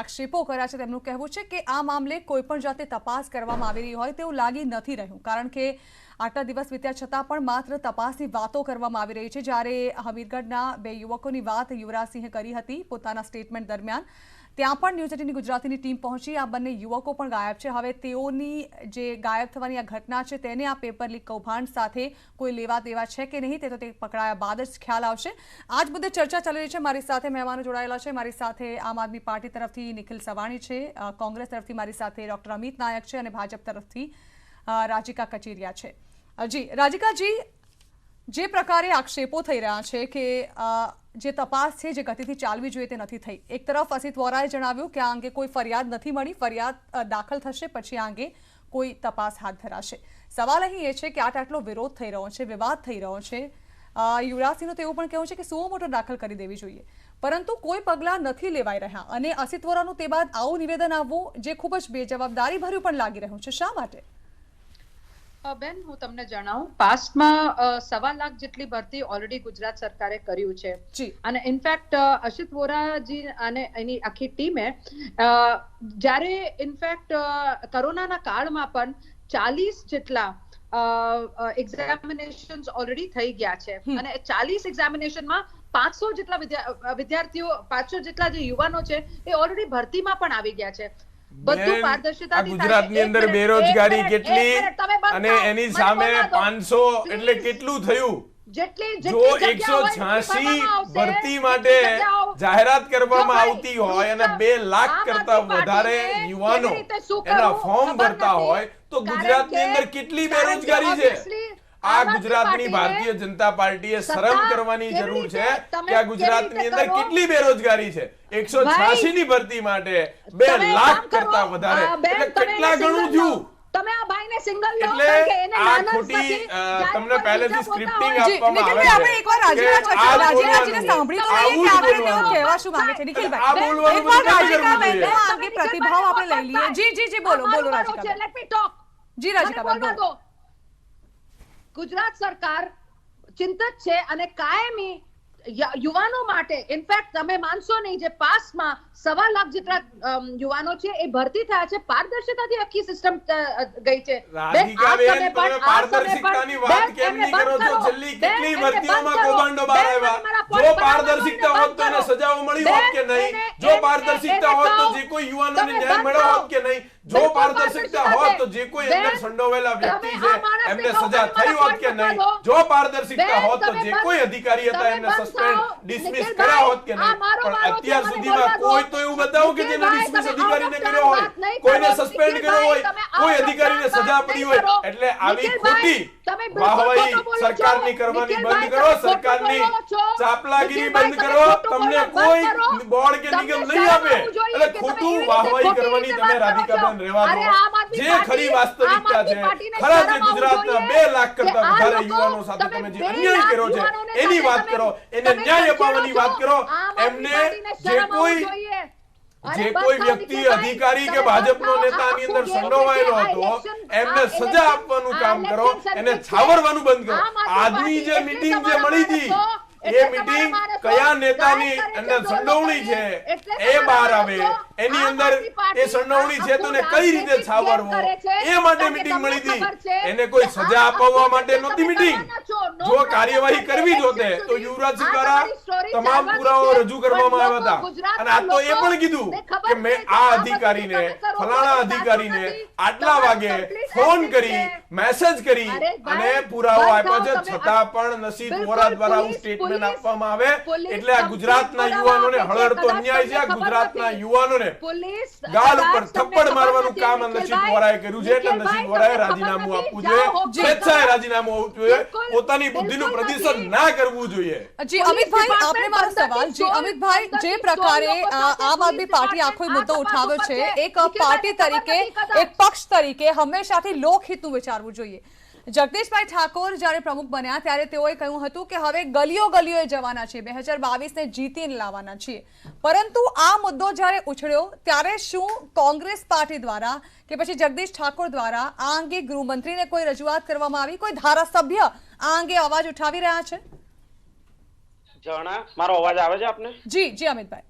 આક્ષેપો કર્યા છે. તેમનું કહેવું છે કે આ મામલે કોઈપણ જાતે તપાસ કરવામાં આવી રહી હોય તેવું લાગી નથી રહ્યું, કારણ કે આટલા દિવસ વીત્યા છતાં પણ માત્ર તપાસની વાતો કરવામાં આવી રહી છે. જ્યારે હમીરગઢના 2 યુવકોની વાત યુવરાજસિંહે કરી હતી પોતાના સ્ટેટમેન્ટ દરમિયાન, ત્યાં પણ ન્યૂઝ 18 ગુજરાતીની ટીમ પહોંચી. આ બંને યુવકો પણ ગાયબ છે. હવે તેઓની જે ગાયબ થવાની આ ઘટના છે તેને આ પેપર લીક કૌભાંડ સાથે કોઈ લેવા દેવા છે કે નહીં તે તો તે પકડાયા બાદ જ ખ્યાલ આવશે. આ જ મુદ્દે ચર્ચા ચાલી રહી છે. મારી સાથે મહેમાનો જોડાયેલા છે. મારી સાથે આમ આદમી પાર્ટી તરફથી નિખિલ સવાણી છે, કોંગ્રેસ તરફથી મારી સાથે ડોક્ટર અમિત નાયક છે, અને ભાજપ તરફથી રાજીકા કચેરિયા છે. જી રાજીકાજી, જે પ્રકારે આક્ષેપો થઈ રહ્યા છે કે જે તપાસ છે જે ગતિથી ચાલવી જોઈએ તે નથી થઈ. એક તરફ અસિત વોરાએ જણાવ્યું કે આ અંગે કોઈ ફરિયાદ નથી મળી, ફરિયાદ દાખલ થશે પછી આ અંગે કોઈ તપાસ હાથ ધરાશે. સવાલ અહીં એ છે કે આટલો વિરોધ થઈ રહ્યો છે, વિવાદ થઈ રહ્યો છે. યુવરાજસિંહનું તો એવું પણ કહેવું છે કે સુઓ મોટો દાખલ કરી દેવી જોઈએ, પરંતુ કોઈ પગલાં નથી લેવાઈ રહ્યા, અને અસિત વોરાનું તે બાદ આવું નિવેદન આવવું જે ખૂબ જ બેજવાબદારી ભર્યું પણ લાગી રહ્યું છે. શા માટે? બેન, હું તમને જણાવું, પાસ્ટમાં 1.25 લાખ જેટલી ભરતી ઓલરેડી ગુજરાત સરકારે કર્યું છે, અને ઇનફેક્ટ અસિત વોરાજી અને એની આખી ટીમે જ્યારે ઇનફેક્ટ કોરોનાના કાળમાં પણ 40 જેટલા એક્ઝામિનેશન્સ ઓલરેડી થઈ ગયા છે, અને 40 એક્ઝામિનેશનમાં 500 જેટલા વિદ્યાર્થીઓ, 500 જેટલા જે યુવાનો છે એ ઓલરેડી ભરતીમાં પણ આવી ગયા છે. બધું પારદર્શિતા. ગુજરાતની અંદર બેરોજગારી કેટલી અને એની સામે 500 એટલે કેટલું થયું? જો 186 ભરતી માટે જાહેરાત કરવામાં આવતી હોય અને 2 લાખ કરતા વધારે યુવાનો એના ફોર્મ ભરતા હોય તો ગુજરાતની અંદર કેટલી બેરોજગારી છે? આ ગુજરાતની ભારતીય જનતા પાર્ટીએ શરમ કરવાની જરૂર છે કે આ ગુજરાતની અંદર કેટલી બેરોજગારી છે. 186 ની ભરતી માટે 2 લાખ કરતા વધારે, એટલે કેટલા ગણું થયું? તમે આ ભાઈને સિંગલ લો કે એને નાના નથી. તમને પહેલેથી સ્ક્રિપ્ટિંગ આપવામાં આવે છે. આપણે એકવાર રાજીકાજીને સાંભળી તો લઈએ કે આપણે તેઓ કહેવા શું માંગે છે. નિખિલભાઈ, એકવાર રાજીકાબેનનો આગે પ્રતિભાવ આપણે લઈ લઈએ. જી બોલો રાજીકાબેન. Let me talk. જી રાજીકાબેન, બોલો. ગુજરાત સરકાર ચિંતિત છે અને કાયમી યુવાનો માટે, ઇનફેક્ટ તમે માનશો નહીં, જે પાસમાં 1.25 લાખ જેટલા યુવાનો છે એ ભરતી થયા છે. પારદર્શિતાથી આખી સિસ્ટમ ગઈ છે. પારદર્શિતાની વાત કેમ નહીં કરો છો? છેલ્લી કેટલી ભરતીઓમાં કૌભાંડો બહાર આવ્યા. જો પારદર્શિતા હોત તો એને સજાઓ મળી હોત કે નહીં? જો પારદર્શિતા હોત તો જે કોઈ યુવાનોને ન્યાય મળ્યો હોત કે નહીં? જો પારદર્શિકતા હોત તો જે કોઈ અંદર સંડોવાયેલા વ્યક્તિ છે એમને સજા થઈ હોત કે નહીં, જો પારદર્શિકતા હોત તો જે કોઈ અધિકારી હતા એમને સસ્પેન્ડ ડિસમિસ કર્યા હોત કે નહીં, પણ અત્યાર સુધીમાં કોઈ તો એવું બતાવો કે જેને ડિસમિસ અધિકારીને કર્યો હોય, કોઈને સસ્પેન્ડ કર્યો હોય, કોઈ અધિકારીને સજા પડી હોય. એટલે આવી ખોટી વાહવાહી સરકારની કરવાની બંધ કરો, સરકારની ચાપલાગીરી બંધ કરો. તમને કોઈ બોર્ડ કે નિગમ નહીં આપે એટલે ખોટું વાહવાહી કરવાની તમે રાધિકાબેન રહેવા દો. જે ખરી વાસ્તવિકતા છે, ખરા જે ગુજરાતના 2 લાખ કરતા વધારે યુવાનો સાથે તમે જે અન્યાય કર્યો છે એની વાત કરો, એને ન્યાય અપાવવાની વાત કરો. એમને જે કોઈ વ્યક્તિ અધિકારી કે ભાજપનો નેતા આની અંદર સંડોવાયેલો હતો એમને સજા આપવાનું કામ કરો, એને છાવરવાનું બંધ કરો. આજની જે મીટિંગ જે મળી હતી એ મીટિંગ કયા નેતાની અંદર સંડોવણી છે એ બહાર આવે, એની અંદર એ સંડોવણી છે તો કઈ રીતે છાવરવો એ માટે મીટિંગ મળી હતી. એને કોઈ સજા અપાવવા માટે નહોતી મીટિંગ. જો કાર્યવાહી કરવી જોતે તો યુવરાજસિંહ દ્વારા તમામ પુરાવાઓ રજૂ કરવામાં આવ્યા હતા, અને આ તો એ પણ કીધું કે મેં આ અધિકારીને, ફલાણા અધિકારીને આટલા વાગે ફોન કરી, મેસેજ કરી અને પુરાવો આપ્યા છે, છતાં પણ નસીબ વોરા દ્વારા સ્ટેટમેન્ટ આપવામાં આવે એટલે આ ગુજરાતના યુવાનોને હળહળતો અન્યાય છે. આ ગુજરાતના યુવાનોને ગાલ ઉપર થપ્પડ મારવાનું કામ નસીબ વોરાએ કર્યું છે. એટલે નસીબ વોરાએ રાજીનામું આપવું જોઈએ, સ્વેચ્છાએ રાજીનામું આપવું જોઈએ, પોતાની બુદ્ધિનું પ્રદર્શન ના કરવું જોઈએ. જી અમિતભાઈ, આપને મારો સવાલ. જી અમિતભાઈ, જે પ્રકારે આમ આદમી પાર્ટી આખો મુદ્દો ઉઠાવ્યો છે, એક પાર્ટી તરીકે, એક પક્ષ તરીકે હંમેશાથી લોકહિતનું વિચારવું જોઈએ. જગદીશભાઈ ઠાકોર જ્યારે પ્રમુખ બન્યા ત્યારે તેઓએ કહ્યું હતું કે હવે ગલીઓએ જવાના છે, 2022ને જીતીને લાવવાના છીએ. પરંતુ આ મુદ્દો જ્યારે ઉછળ્યો ત્યારે શું કોંગ્રેસ પાર્ટી દ્વારા કે પછી જગદીશ ઠાકોર દ્વારા આ અંગે ગૃહમંત્રીને કોઈ રજૂઆત કરવામાં આવી? કોઈ ધારાસભ્ય આ અંગે અવાજ ઉઠાવી રહ્યા છે? જણા, મારો અવાજ આવે છે આપને? જી અમિતભાઈ.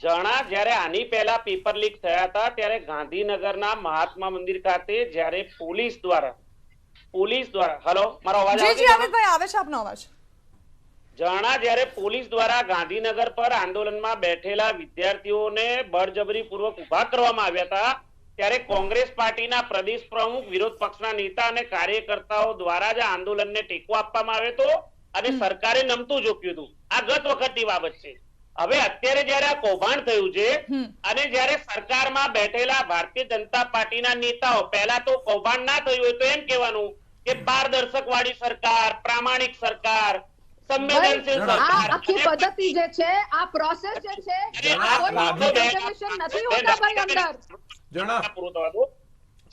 જણા, જ્યારે આની પહેલા પેપર લીક થયા હતા ત્યારે ગાંધીનગરના મહાત્મા મંદિર ખાતે જ્યારે પોલીસ દ્વારા હેલો, મારો અવાજ આવે છે? જી અમિતભાઈ, આવે છે આપનો અવાજ. જણા, જ્યારે પોલીસ દ્વારા ગાંધીનગર પર આંદોલનમાં બેઠેલા વિદ્યાર્થીઓને બળજબરીપૂર્વક ઉભા કરવામાં આવ્યા હતા ત્યારે કોંગ્રેસ પાર્ટીના પ્રદેશ પ્રમુખ, વિરોધ પક્ષના નેતા અને કાર્યકર્તાઓ દ્વારા જ આંદોલનને ટેકો આપવામાં આવ્યો હતો અને સરકારે નમતું જોપ્યું હતું. આ ગત વખતની બાબત છે. હવે અત્યારે જયારે આ કૌભાંડ થયું છે અને જયારે સરકારમાં બેઠેલા ભારતીય જનતા પાર્ટીના નેતાઓ, પહેલા તો કૌભાંડ ના થયું હોય તો એમ કહેવાનું કે પારદર્શક વાળી સરકાર, પ્રામાણિક સરકાર, સંવેદનશીલ સરકાર. આખી પદ્ધતિ જે છે, આ પ્રોસેસ જે છે, નથી હોતા ભાઈ અંદર.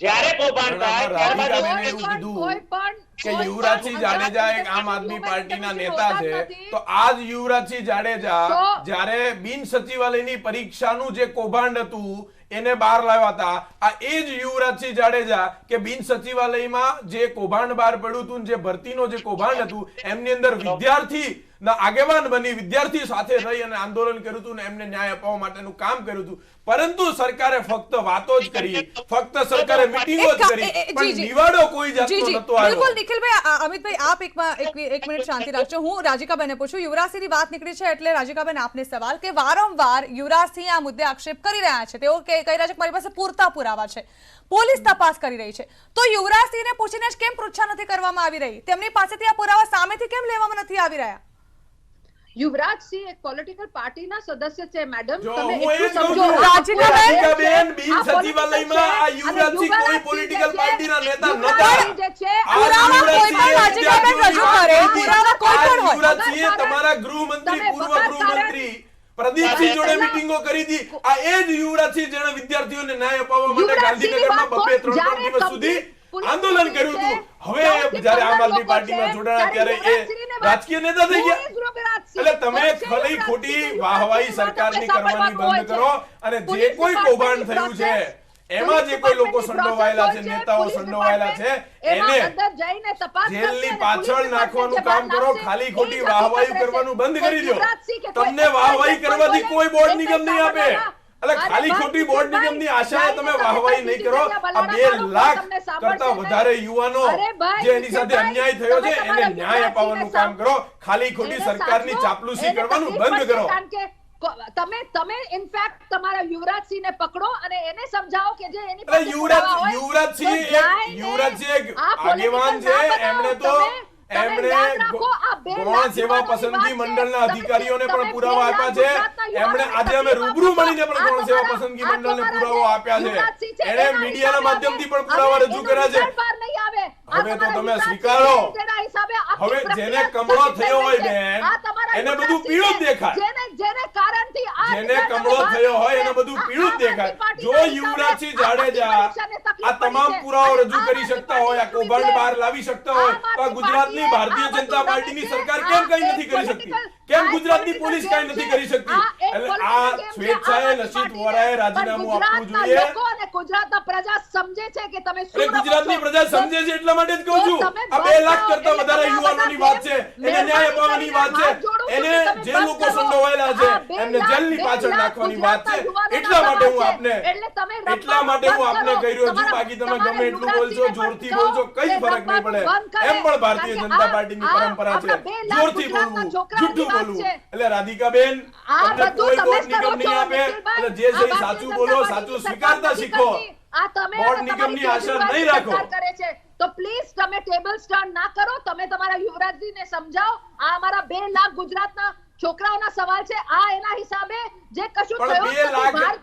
જ્યારે કૌભાંડ થાય રાધિકાબેને એવું કીધું કે યુવરાજસિંહ જાડેજા એક આમ આદમી પાર્ટીના નેતા છે, તો આજ યુવરાજસિંહ જાડેજા જ્યારે બિન સચિવાલયની પરીક્ષાનું જે કૌભાંડ હતું એને બહાર લાવ્યા હતા, આ એ જ યુવરાજસિંહ જાડેજા કે બિન સચિવાલયમાં જે કૌભાંડ બહાર પડ્યું હતું, જે ભરતીનો જે કૌભાંડ હતું એમની અંદર વિદ્યાર્થી ના આગેવાન બની, વિદ્યાર્થી સાથે રહી અને આંદોલન કર્યું હતું ને એમને ન્યાય અપાવવા માટેનું કામ કર્યું હતું. પરંતુ સરકારે ફક્ત વાતો જ કરી, ફક્ત સરકારે મીટિંગો જ કરી, પણ નિવાડો કોઈ જાતનો નતો આવ્યો. બિલકુલ નિખિલભાઈ, અમિતભાઈ આપ એક મિનિટ શાંતિ રાખજો. હું રાજીકાબેનને પૂછું. યુવરાજસિંહની વાત નીકળી છે એટલે રાજીકાબેન આપને સવાલ કે વારંવાર યુવરાજસિંહ આ મુદ્દે આક્ષેપ કરી રહ્યા છે. તેઓ કહી રહ્યા છે કે મારી પાસે પૂરતા પુરાવા છે, પોલીસ તપાસ કરી રહી છે. તો યુવરાજસિંહને પૂછીને જ કેમ પૃચ્છા નથી કરવામાં આવી રહી? તેમની પાસેથી આ પુરાવા સામેથી કેમ લેવામાં નથી આવી રહ્યા? યુવરાજસિંહ એક પોલિટિકલ પાર્ટીના સદસ્ય છે મેડમ. તમે એટલું સમજો. રાધિકાબેન, બિન સચિવાલયમાં આ યુવરાજસિંહ કોઈ પોલિટિકલ પાર્ટીના નેતા નહોતા. જે છે પુરાવા કોઈ પણ રાધિકાબેન રજૂ કરે, પુરાવા કોઈ પણ હોય. યુવરાજસિંહે તમારા ગૃહમંત્રી, પૂર્વ ગૃહમંત્રી પ્રદીપસિંહ જોડે મીટિંગો કરી હતી. આ એ જ યુવરાજસિંહ જેણે વિદ્યાર્થીઓને ન્યાય અપાવવા માટે ગાંધીનગરમાં 2-3 દિવસ સુધી આંદોલન કર્યું હતું. હવે જ્યારે આમ આદમી પાર્ટીમાં જોડાયા ત્યારે એ રાજકીય નેતા થઈ ગયા. એટલે તમે ખરી ખોટી વાહવાહી સરકારની કરવાની બંધ કરો અને જે કોઈ કૌભાંડ થયું છે એમાં જે કોઈ લોકો સંડોવાયેલા છે, નેતાઓ સંડોવાયેલા છે, એને જેલની પાછળ નાખવાનું કામ કરો. ખાલી ખોટી વાહવાહી કરવાનું બંધ કરી દો. તમને વાહવાહી કરવાથી કોઈ બોર્ડ નિગમ નહીં આપે. એટલે ખાલી ખોટી બોર્ડ નિગમની આશાએ તમે વાહવાહી નહીં કરો. આ 2 લાખ કરતા વધારે યુવાનો જે એની સાથે અન્યાય થયો છે એને ન્યાય અપાવવાનું કામ કરો. ખાલી ખોટી સરકારની ચાપલુસી કરવાનું બંધ કરો. તમે ઇનફેક્ટ તમારા યુવરાજસિંહને પકડો અને એને સમજાવો કે જે એની અરે યુવરાજસિંહ એક આગેવાન છે, એમણે તો ગૌણ સેવા પસંદગી મંડળના અધિકારીઓને પણ પુરાવા આપ્યા છે. એમણે આજે અમે રૂબરૂ મળીને પણ ગૌણ સેવા પસંદગી મંડળને પુરાવો આપ્યા છે. એણે મીડિયાના માધ્યમથી પણ પુરાવા રજૂ કર્યા છે. હવે તો તમે સ્વીકારો. હવે જેને કમળો થયો હોય બેન, એને બધું પીળું જ દેખાય. જેને કમળો થયો હોય એને બધું પીળું જ દેખાય. જો યુવરાજસિંહ જાડેજા આ તમામ પુરાવો રજૂ કરી શકતા હોય, આ કૌભાંડ બહાર લાવી શકતા હોય, તો આ ગુજરાતની ભારતીય જનતા પાર્ટીની સરકાર કેમ કઈ નથી કરી શકતી? કેમ ગુજરાતની પોલીસ કઈ નથી કરી શકતી? એટલે આ સ્વેચ્છાએ લસિત વોરાએ રાજીનામું આપવું જોઈએ. ગુજરાતના પ્રજા સમજે છે કે તમે શું ગુજરાતની પ્રજા સમજે છે, એટલા માટે જ કહું છું. આ 2 લાખ કરતા વધારે યુવાનોની વાત છે, એને ન્યાય અપાવવાની વાત છે, એને જે લોકો સંડોવાયેલા છે એમને જેલની પાછળ નાખવાની વાત છે. એટલા માટે હું આપને કહી રહ્યો છું. બાકી તમે ગમે એટલું બોલશો, જોરથી બોલશો, કઈ ફરક નહીં પડે. એમ પણ ભારતીય જનતા પાર્ટીની પરંપરા છે જોરથી બોલવું, જૂઠું બોલવું. એટલે રાધિકાબેન, તમને કોઈ કોર્ટ નિગમ નહીં આપે. એટલે જે સહી સાચું બોલો, સાચું સ્વીકારતા શીખો. બોર્ડ નિગમની આશા નહીં રાખો. તો પ્લીઝ તમે ટેબલ સ્ટર્ન ના કરો. તમે તમારા યુવરાજજીને સમજાવો. આ અમારા 2 લાખ ગુજરાતના છોકરાઓના સવાલ છે. આ એના હિસાબે જે કશું પણ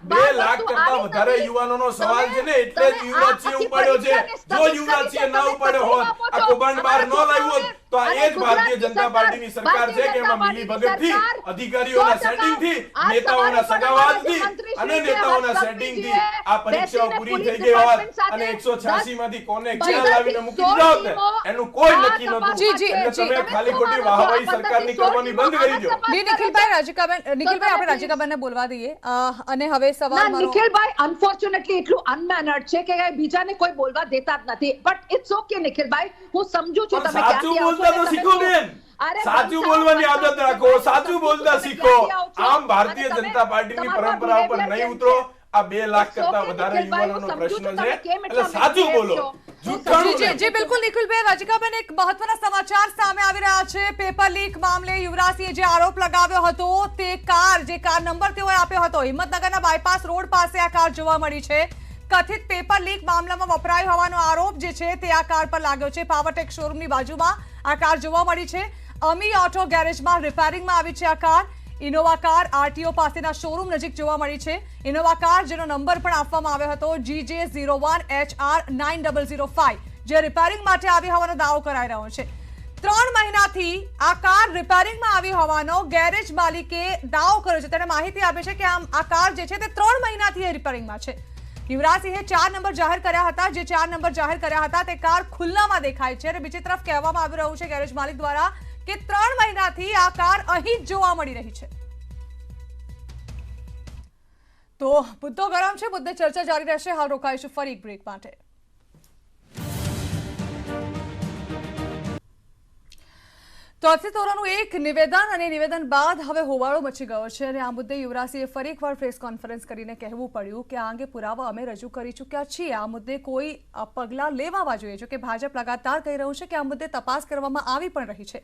2 લાખ કરતા વધારે યુવાનોનો સવાલ છે ને, એટલે જ યુવરાજસિંહ ઉપાડ્યો છે. જો યુવરાજસિંહ ના ઉપાડ્યો હોત, આ કૌભાંડ બહાર ન લાવ્યું હોત, તો આ એ જ ભારતીય જનતા પાર્ટીની સરકાર છે કે એમાં મિલીભગતથી, અધિકારીઓના સેટિંગથી, નેતાઓના સગાવાદથી અને નેતાઓના સેટિંગથી આ પરીક્ષાઓ પૂરી થઈ ગઈ હોત અને 186 માંથી કોને ક્યાં લાવીને મૂકી દીધા હોત ને, એનું કોઈ નક્કી નહોતું. એટલે તમે ખાલી ખોટી વાહવાહી સરકારની કરવાની બંધ કરી દો. નિખિલભાઈ આપણે રાધિકાબેનને બોલવા દઈએ. અને હવે સવાલ નિખિલભાઈ અનફોર્ચ્યુનેટલી એટલું અનમેનર્ડ છે કે બીજાને કોઈ બોલવા દેતા જ નથી. બટ ઇટ્સ ઓકે નિખિલભાઈ, હું સમજુ છું તમે સાચું બોલતા તો શીખો બેન. સાચું બોલવાની આદત રાખો, સાચું બોલતા શીખો. આમ ભારતીય જનતા પાર્ટીની પરંપરા ઉપર નહીં ઉતરો. આ 2 લાખ કરતા વધારે યુવાનોનો પ્રશ્ન છે, એટલે સાચું બોલો. જી બિલકુલ નિખિલભાઈ. રાધિકાબેન, એક મહત્વના સમાચાર સામે આવી રહ્યા છે. પેપર લીક મામલે યુવરાજસિંહે જે આરોપ લગાવ્યો હતો, તે કાર નંબર તેઓએ આપ્યો હતો, હિંમતનગરના બાયપાસ રોડ પાસે આ કાર જોવા મળી છે. કથિત પેપર લીક મામલામાં વપરાયો હોવાનો આરોપ જે છે તે આ કાર પર લાગ્યો છે. પાવરટેક શોરૂમની બાજુમાં આ કાર જોવા મળી છે. અમી ઓટો ગેરેજમાં રિપેરિંગમાં આવી છે આ કાર. ઇનોવા કાર આરટીઓ પાસેના શોરૂમ નજીક જોવા મળી છે. ઇનોવા કાર જેનો નંબર પણ આપવામાં આવ્યો હતો GJ01HR9005, જે રિપેરિંગ માટે આવી હોવાનો દાવો કરાઈ રહ્યો છે. 3 મહિનાથી આ કાર રિપેરિંગમાં આવી હોવાનો ગેરેજ માલિકે દાવો કર્યો છે. તેને માહિતી આપી છે કે આ કાર જે છે તે 3 મહિનાથી રિપેરિંગમાં છે. યુવરાજસિંહે 4 નંબર જાહેર કર્યા હતા. જે 4 નંબર જાહેર કર્યા હતા તે કાર ખુલ્લામાં દેખાય છે. અને બીજી તરફ કહેવામાં આવી રહ્યું છે ગેરેજ માલિક દ્વારા કે 3 મહિનાથી આ કાર અહીં જ જોવા મળી રહી છે. તો મુદ્દો ગરમ છે, મુદ્દે ચર્ચા જારી રહેશે. હાલ રોકાઈશું ફરી એક બ્રેક માટે. તો અતિતોરાનું એક નિવેદન અને નિવેદન બાદ હવે હોબાળો મચી ગયો છે અને આ મુદ્દે યુવરાજસિંહે ફરી એકવાર પ્રેસ કોન્ફરન્સ કરીને કહેવું પડ્યું કે આ અંગે પુરાવા અમે રજૂ કરી ચૂક્યા છીએ. આ મુદ્દે કોઈ પગલાં લેવા જોઈએ. જો કે ભાજપ લગાતાર કહી રહ્યું છે કે આ મુદ્દે તપાસ કરવામાં આવી પણ રહી છે.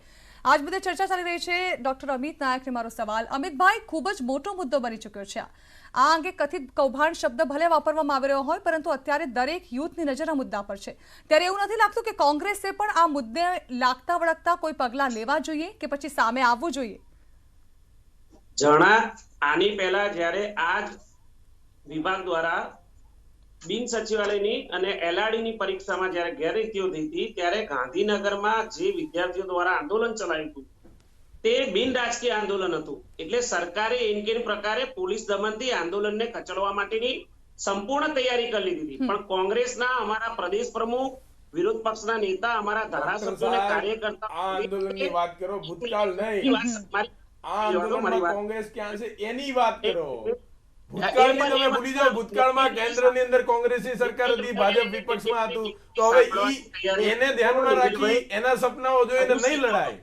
આજ મુદ્દે ચર્ચા ચાલી રહી છે. ડોક્ટર અમિત નાયકને મારો સવાલ. અમિતભાઈ, ખૂબ જ મોટો મુદ્દો બની ચૂક્યો છે. આ અંગે કથિત કૌભાંડ શબ્દ ભલે વાપરવામાં આવી રહ્યો હોય, પરંતુ અત્યારે દરેક યુથની નજર આ મુદ્દા પર છે. ત્યારે એવું નથી લાગતું કે કોંગ્રેસે પણ આ મુદ્દે લાગતા વળગતા કોઈ પગલાં લેવા જોઈએ કે પછી સામે આવવું જોઈએ? આની પહેલા જ્યારે આ વિભાગ દ્વારા બિન સચિવાલયની અને એલઆરડીની પરીક્ષામાં જ્યારે ગેરરીતિઓ થઈ હતી, ત્યારે ગાંધીનગરમાં જે વિદ્યાર્થીઓ દ્વારા આંદોલન ચલાવ્યું હતું તે બિન રાજકીય આંદોલન હતું. એટલે સરકારે એનકેની પ્રકારે પોલીસ દમનથી આંદોલનને કચડવા માટેની સંપૂર્ણ તૈયારી કરી લીધી હતી. પણ કોંગ્રેસના અમારા પ્રદેશ પ્રમુખ, વિરોધ પક્ષના નેતા, અમારા ધારાસભ્યોને કાર્યકર્તા આ આંદોલનની વાત કરો, ભૂતકાળ નહીં. આ આંદોલનમાં કોંગ્રેસ ક્યાં છે એની વાત કરો. ભૂતકાળની તમે ભૂલી જાઓ. ભૂતકાળમાં કેન્દ્રની અંદર કોંગ્રેસની સરકાર હતી, ભાજપ વિપક્ષમાં હતું. તો હવે એને ધ્યાનમાં રાખી એના સપનાઓ જોઈને નહીં લડાય.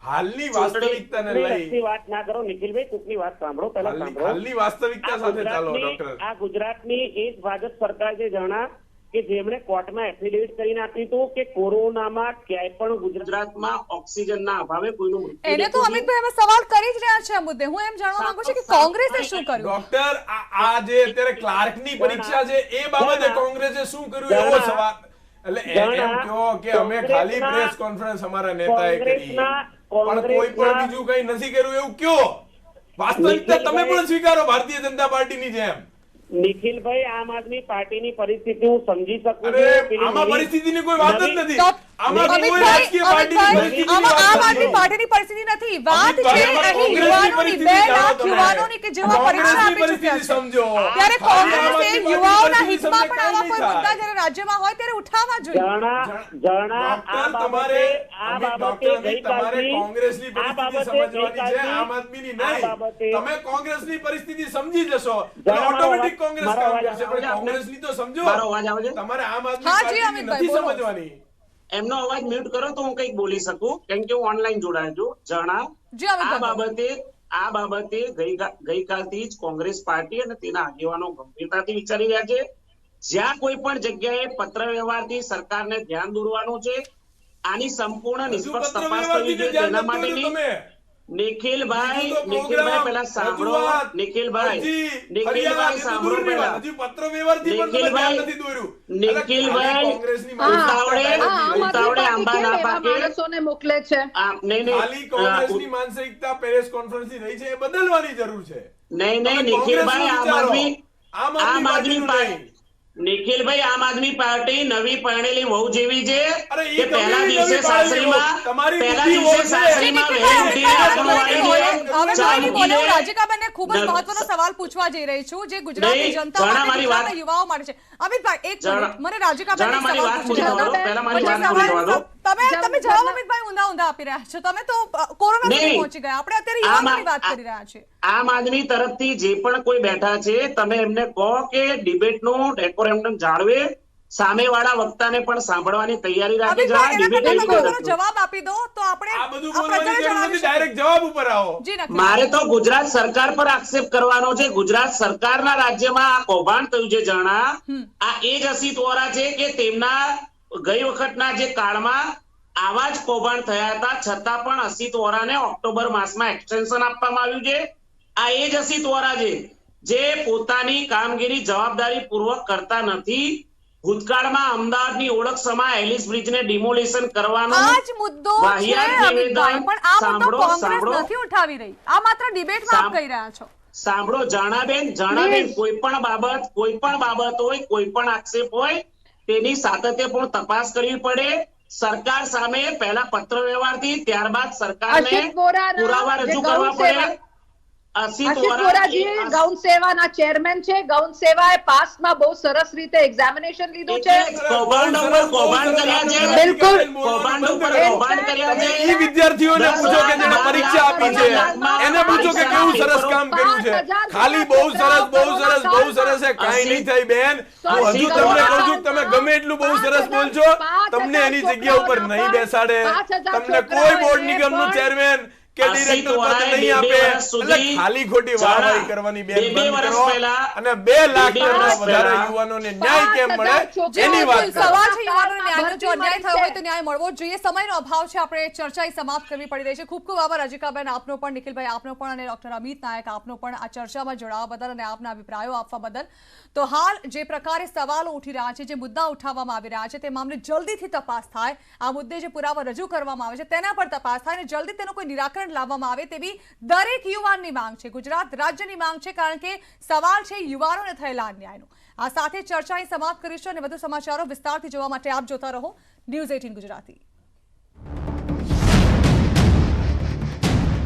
હાલની વાસ્તવિકતાને લઈ વાત ના કરો નિખિલભાઈ, ટૂંકની વાત સાંભળો. પહેલા સાંભળો, હાલની વાસ્તવિકતા સાથે ચાલો. ડોક્ટર, આ ગુજરાતની એક ભાજપ સરકાર જે જણા કે જેમણે કોર્ટમાં એફિડેવિટ કરીને આપ્યું હતું કે કોરોનામાં ક્યાંય પણ ગુજરાતમાં ઓક્સિજનના અભાવે કોઈનું મૃત્યુ એને તો અમિતભાઈ અમે સવાલ કરી જ રહ્યા છે આ મુદ્દે. હું એમ જાણવા માંગુ છું કે કોંગ્રેસે શું કર્યું? ડોક્ટર આ જે અત્યારે ક્લાર્કની પરીક્ષા છે એ બાબતે કોંગ્રેસે શું કર્યું એવો સવાલ. એટલે એમ કહો કે અમે ખાલી પ્રેસ કોન્ફરન્સ અમારા નેતાએ કરી પણ કોઈ પણ બીજું કઈ નથી કર્યું એવું કયો? વાસ્તવિકતા તમે પણ સ્વીકારો ભારતીય જનતા પાર્ટીની જેમ. નિખિલભાઈ, આમ આદમી પાર્ટીની પરિસ્થિતિ હું સમજી શકું અરે છું. આમાં પરિસ્થિતિની કોઈ વાત જ નથી. તો આમાં કોઈ અમિતભાઈ, રાજકીય પાર્ટીની પરિસ્થિતિની આમાં વાત આમ નથી. આદમી પાર્ટીની પરિસ્થિતિ નથી. વાત છે અમિતભાઈ, અહીં કોંગ્રેસની યુવાનોની, 2 પરિસ્થિતિ લાખ જાણો યુવાનોની કે જેઓ પરીક્ષા આપી પરિસ્થિતિ ચૂક્યા છે. સમજો. ત્યારે કોંગ્રેસે યુવાઓના હિતમાં પણ આવા કોઈ થાય. મુદ્દા જ્યારે રાજ્યમાં હોય ત્યારે ઉઠાવવા જોઈએ. જણા આ બાબતે તમારે કોંગ્રેસની આ પરિસ્થિતિ બાબતે સમજવાની છે, આમ આદમીની નહીં. તમે કોંગ્રેસની પરિસ્થિતિ સમજી જશો એટલે ઓટોમેટિક કોંગ્રેસ કામ કરશે, પણ કોંગ્રેસની તો સમજો. મારો અવાજ આવે છે? તમારે આમ આદમી હા જી, પાર્ટીની અમિતભાઈ, નથી બોલો. સમજવાની. એમનો અવાજ મ્યુટ કરો તો હું કંઈક બોલી શકું, કેમ કે હું ઓનલાઈન જોડાયો છું. જણા જી, અમિતભાઈ, આ બાબતે ગઈકાલથી જ કોંગ્રેસ પાર્ટી અને તેના આગેવાનો ગંભીરતાથી વિચારી રહ્યા છે. જ્યાં કોઈ પણ જગ્યાએ પત્ર વ્યવહારથી સરકારને ધ્યાન દોરવાનું છે, આની સંપૂર્ણ નિષ્પક્ષ પત્ર તપાસ વ્યવહારથી થવી જોઈએ. ધ્યાન તેના નથી દોર્યું માટેની તમે. નિખિલભાઈ, હજુ તો નિખિલભાઈ પહેલા પ્રોગ્રામ, સાંભળો. રજૂઆત, નિખિલભાઈ, અરજી, નિખિલભાઈ ફરિયાદ, સાંભળો એ તો દૂરની પહેલા. વાત. હજુ પત્ર વ્યવહારથી પણ તમે ધ્યાન નથી દોર્યું. નિખિલભાઈ, એટલે કોંગ્રેસની ઉતાવળે આમ આદમી આંબા ના પાર્ટી કેમ એવા પાકે. માણસોને મોકલે છે? નહીં ખાલી કોંગ્રેસની માનસિકતા પ્રેસ કોન્ફરન્સની રહી છે એ બદલવાની જરૂર છે. નહીં તમે નિખિલભાઈ, કોંગ્રેસનું આમ વિચારો. આદમી પાર્ટીનું પાર્ટી, નહીં. નિખિલભાઈ, આમ આદમી પાર્ટી નવી પરણેલી વહુ જેવી છે અરે કે એ પહેલા તમે દિવસે નવી સાસરીમાં તમારી પહેલા બુદ્ધિ દિવસે ઓછી છે. સાસરીમાં વહેલી ઉઠીને આપણું વાળી દે, ચા મૂકી દે. રાજીકાબેનને ખૂબ જ મહત્વનો સવાલ પૂછવા જઈ રહી છું જે ગુજરાતની નહીં, જનતા જણા માટે, મારી ગુજરાતના વાત- યુવાઓ માટે છે. અમિતભાઈ, એક જણા- મિનિટ, મને રાજીકાબેનને જણા મારી સવાલ વાત પૂછવા પૂરી દો. કરો. પહેલા મારી પછી વાત પૂરી સવાલ- કરવા દો. તમે જવાબ અમિતભાઈ ઊંધા આપી રહ્યા છો. તમે તો કોરોના સુધી નહીં. પહોંચી ગયા. આપણે અત્યારે યુવાનોની વાત કરી રહ્યા છીએ. આમ આદમી તરફથી જે પણ કોઈ બેઠા છે તમે એમને કહો કે ડિબેટનું ડેકોરેશન જાળવે, સામેવાળા વક્તાને પણ સાંભળવાની તૈયારી રાખે. અમિતભાઈ, એના કરતાં ડિબેટ તમે થોડો જવાબ આપી દો તો આપણે આ બધું આ બોલવાની પ્રજાને જરૂર જણાવી નથી. શકીએ. ડાયરેક્ટ જવાબ ઉપર આવો. જી, નક્કી. મારે તો ગુજરાત સરકાર પર આક્ષેપ કરવાનો છે. ગુજરાત સરકારના રાજ્યમાં આ કૌભાંડ થયું છે. જણા આ એ જ અસિત વોરા છે કે તેમના ગઈ વખતના જે કાળમાં આવા જ કૌભાંડ થયા હતા, છતાં પણ અસિત વોરાને ઓક્ટોબર માસમાં એક્સટેન્શન આપવામાં આવ્યું છે. આ એ જ અસિત વોરા છે જે પોતાની કામગીરી જવાબદારી પૂર્વક કરતા નથી. ભૂતકાળમાં અમદાવાદની ઓળખ સમા એલિસ બ્રિજને ડિમોલિશન કરવાનો આ જ મુદ્દો છે વાહિયાત અમિતભાઈ, નિવેદન. પણ આ મુદ્દો સાંભળો, કોંગ્રેસ સાંભળો. નથી ઉઠાવી રહી. આ માત્ર ડિબેટમાં આપ કહી રહ્યા છો. સાંભળો જાણાબેન, કોઈ પણ બાબત હોય, કોઈ પણ આક્ષેપ હોય, તેની સાતત્યપૂર્ણ તપાસ કરવી પડે. સરકાર સામે પહેલા પત્ર વ્યવહારથી, ત્યારબાદ સરકારને અસિત વોરાના પુરાવા જે રજૂ ગૌણ કરવા પડે. સેવા- અસિત અસિત વોરા વોરાજી ગૌણ સેવાના ચેરમેન છે. ગૌણ સેવાએ પાસમાં બહુ સરસ રીતે એક્ઝામિનેશન લીધું છે. કૌભાંડ ઉપર કૌભાંડ કર્યા છે. બિલકુલ. કૌભાંડ ઉપર કૌભાંડ કર્યા છે. એ વિદ્યાર્થીઓને પૂછો કે જેને પરીક્ષા આપી છે એને પૂછો કે કેવું સરસ કામ કર્યું છે. ખાલી બહુ સરસ છે, કાંઈ નહીં થઈ બેન. હું હજુ તમને કહું છું કે તમે ગમે એટલું બહુ સરસ બોલશો, તમને એની જગ્યા ઉપર નહીં બેસાડે. તમને કોઈ બોર્ડ નિગમનું ચેરમેન કે ડિરેક્ટર પદ નહીં આપે. એટલે ખાલી ખોટી વાહવાહી કરવાની બેન બંધ કરો અને 2 લાખ કરતા વધારે યુવાનોને ન્યાય કેમ મળે એની વાત કરો. સવાલ છે યુવાનોને ન્યાયનો. જો અન્યાય થયો હોય તો ન્યાય મળવો જ જોઈએ. સમયનો અભાવ છે, આપણે ચર્ચા સમાપ્ત કરવી પડી રહી છે. ખૂબ ખૂબ આભાર રજિકાબેન, આપનો પણ, નિખિલભાઈ આપનો પણ, અને ડોક્ટર અમિત નાયક આપનો પણ આ ચર્ચામાં જોડાવા બદલ અને આપના અભિપ્રાયો આપવા બદલ. તો હાલ જે પ્રકારે સવાલો ઉઠી રહ્યા છે, જે મુદ્દા ઉઠાવવામાં આવી રહ્યા છે, તે મામલે જલ્દીથી તપાસ થાય. આ મુદ્દે જે પુરાવા રજૂ કરવામાં આવે છે તેના પર તપાસ થાય અને જલ્દી તેનું કોઈ નિરાકરણ લાવવામાં આવે તેવી દરેક યુવાનની માંગ છે, ગુજરાત રાજ્યની માંગ છે, કારણ કે સવાલ છે યુવાનોને થયેલા અન્યાયનો. આ સાથે ચર્ચા સમાપ્ત કરીશું અને વધુ સમાચારો વિસ્તારથી જોવા માટે આપ જોતા રહો ન્યૂઝ 18 ગુજરાતી.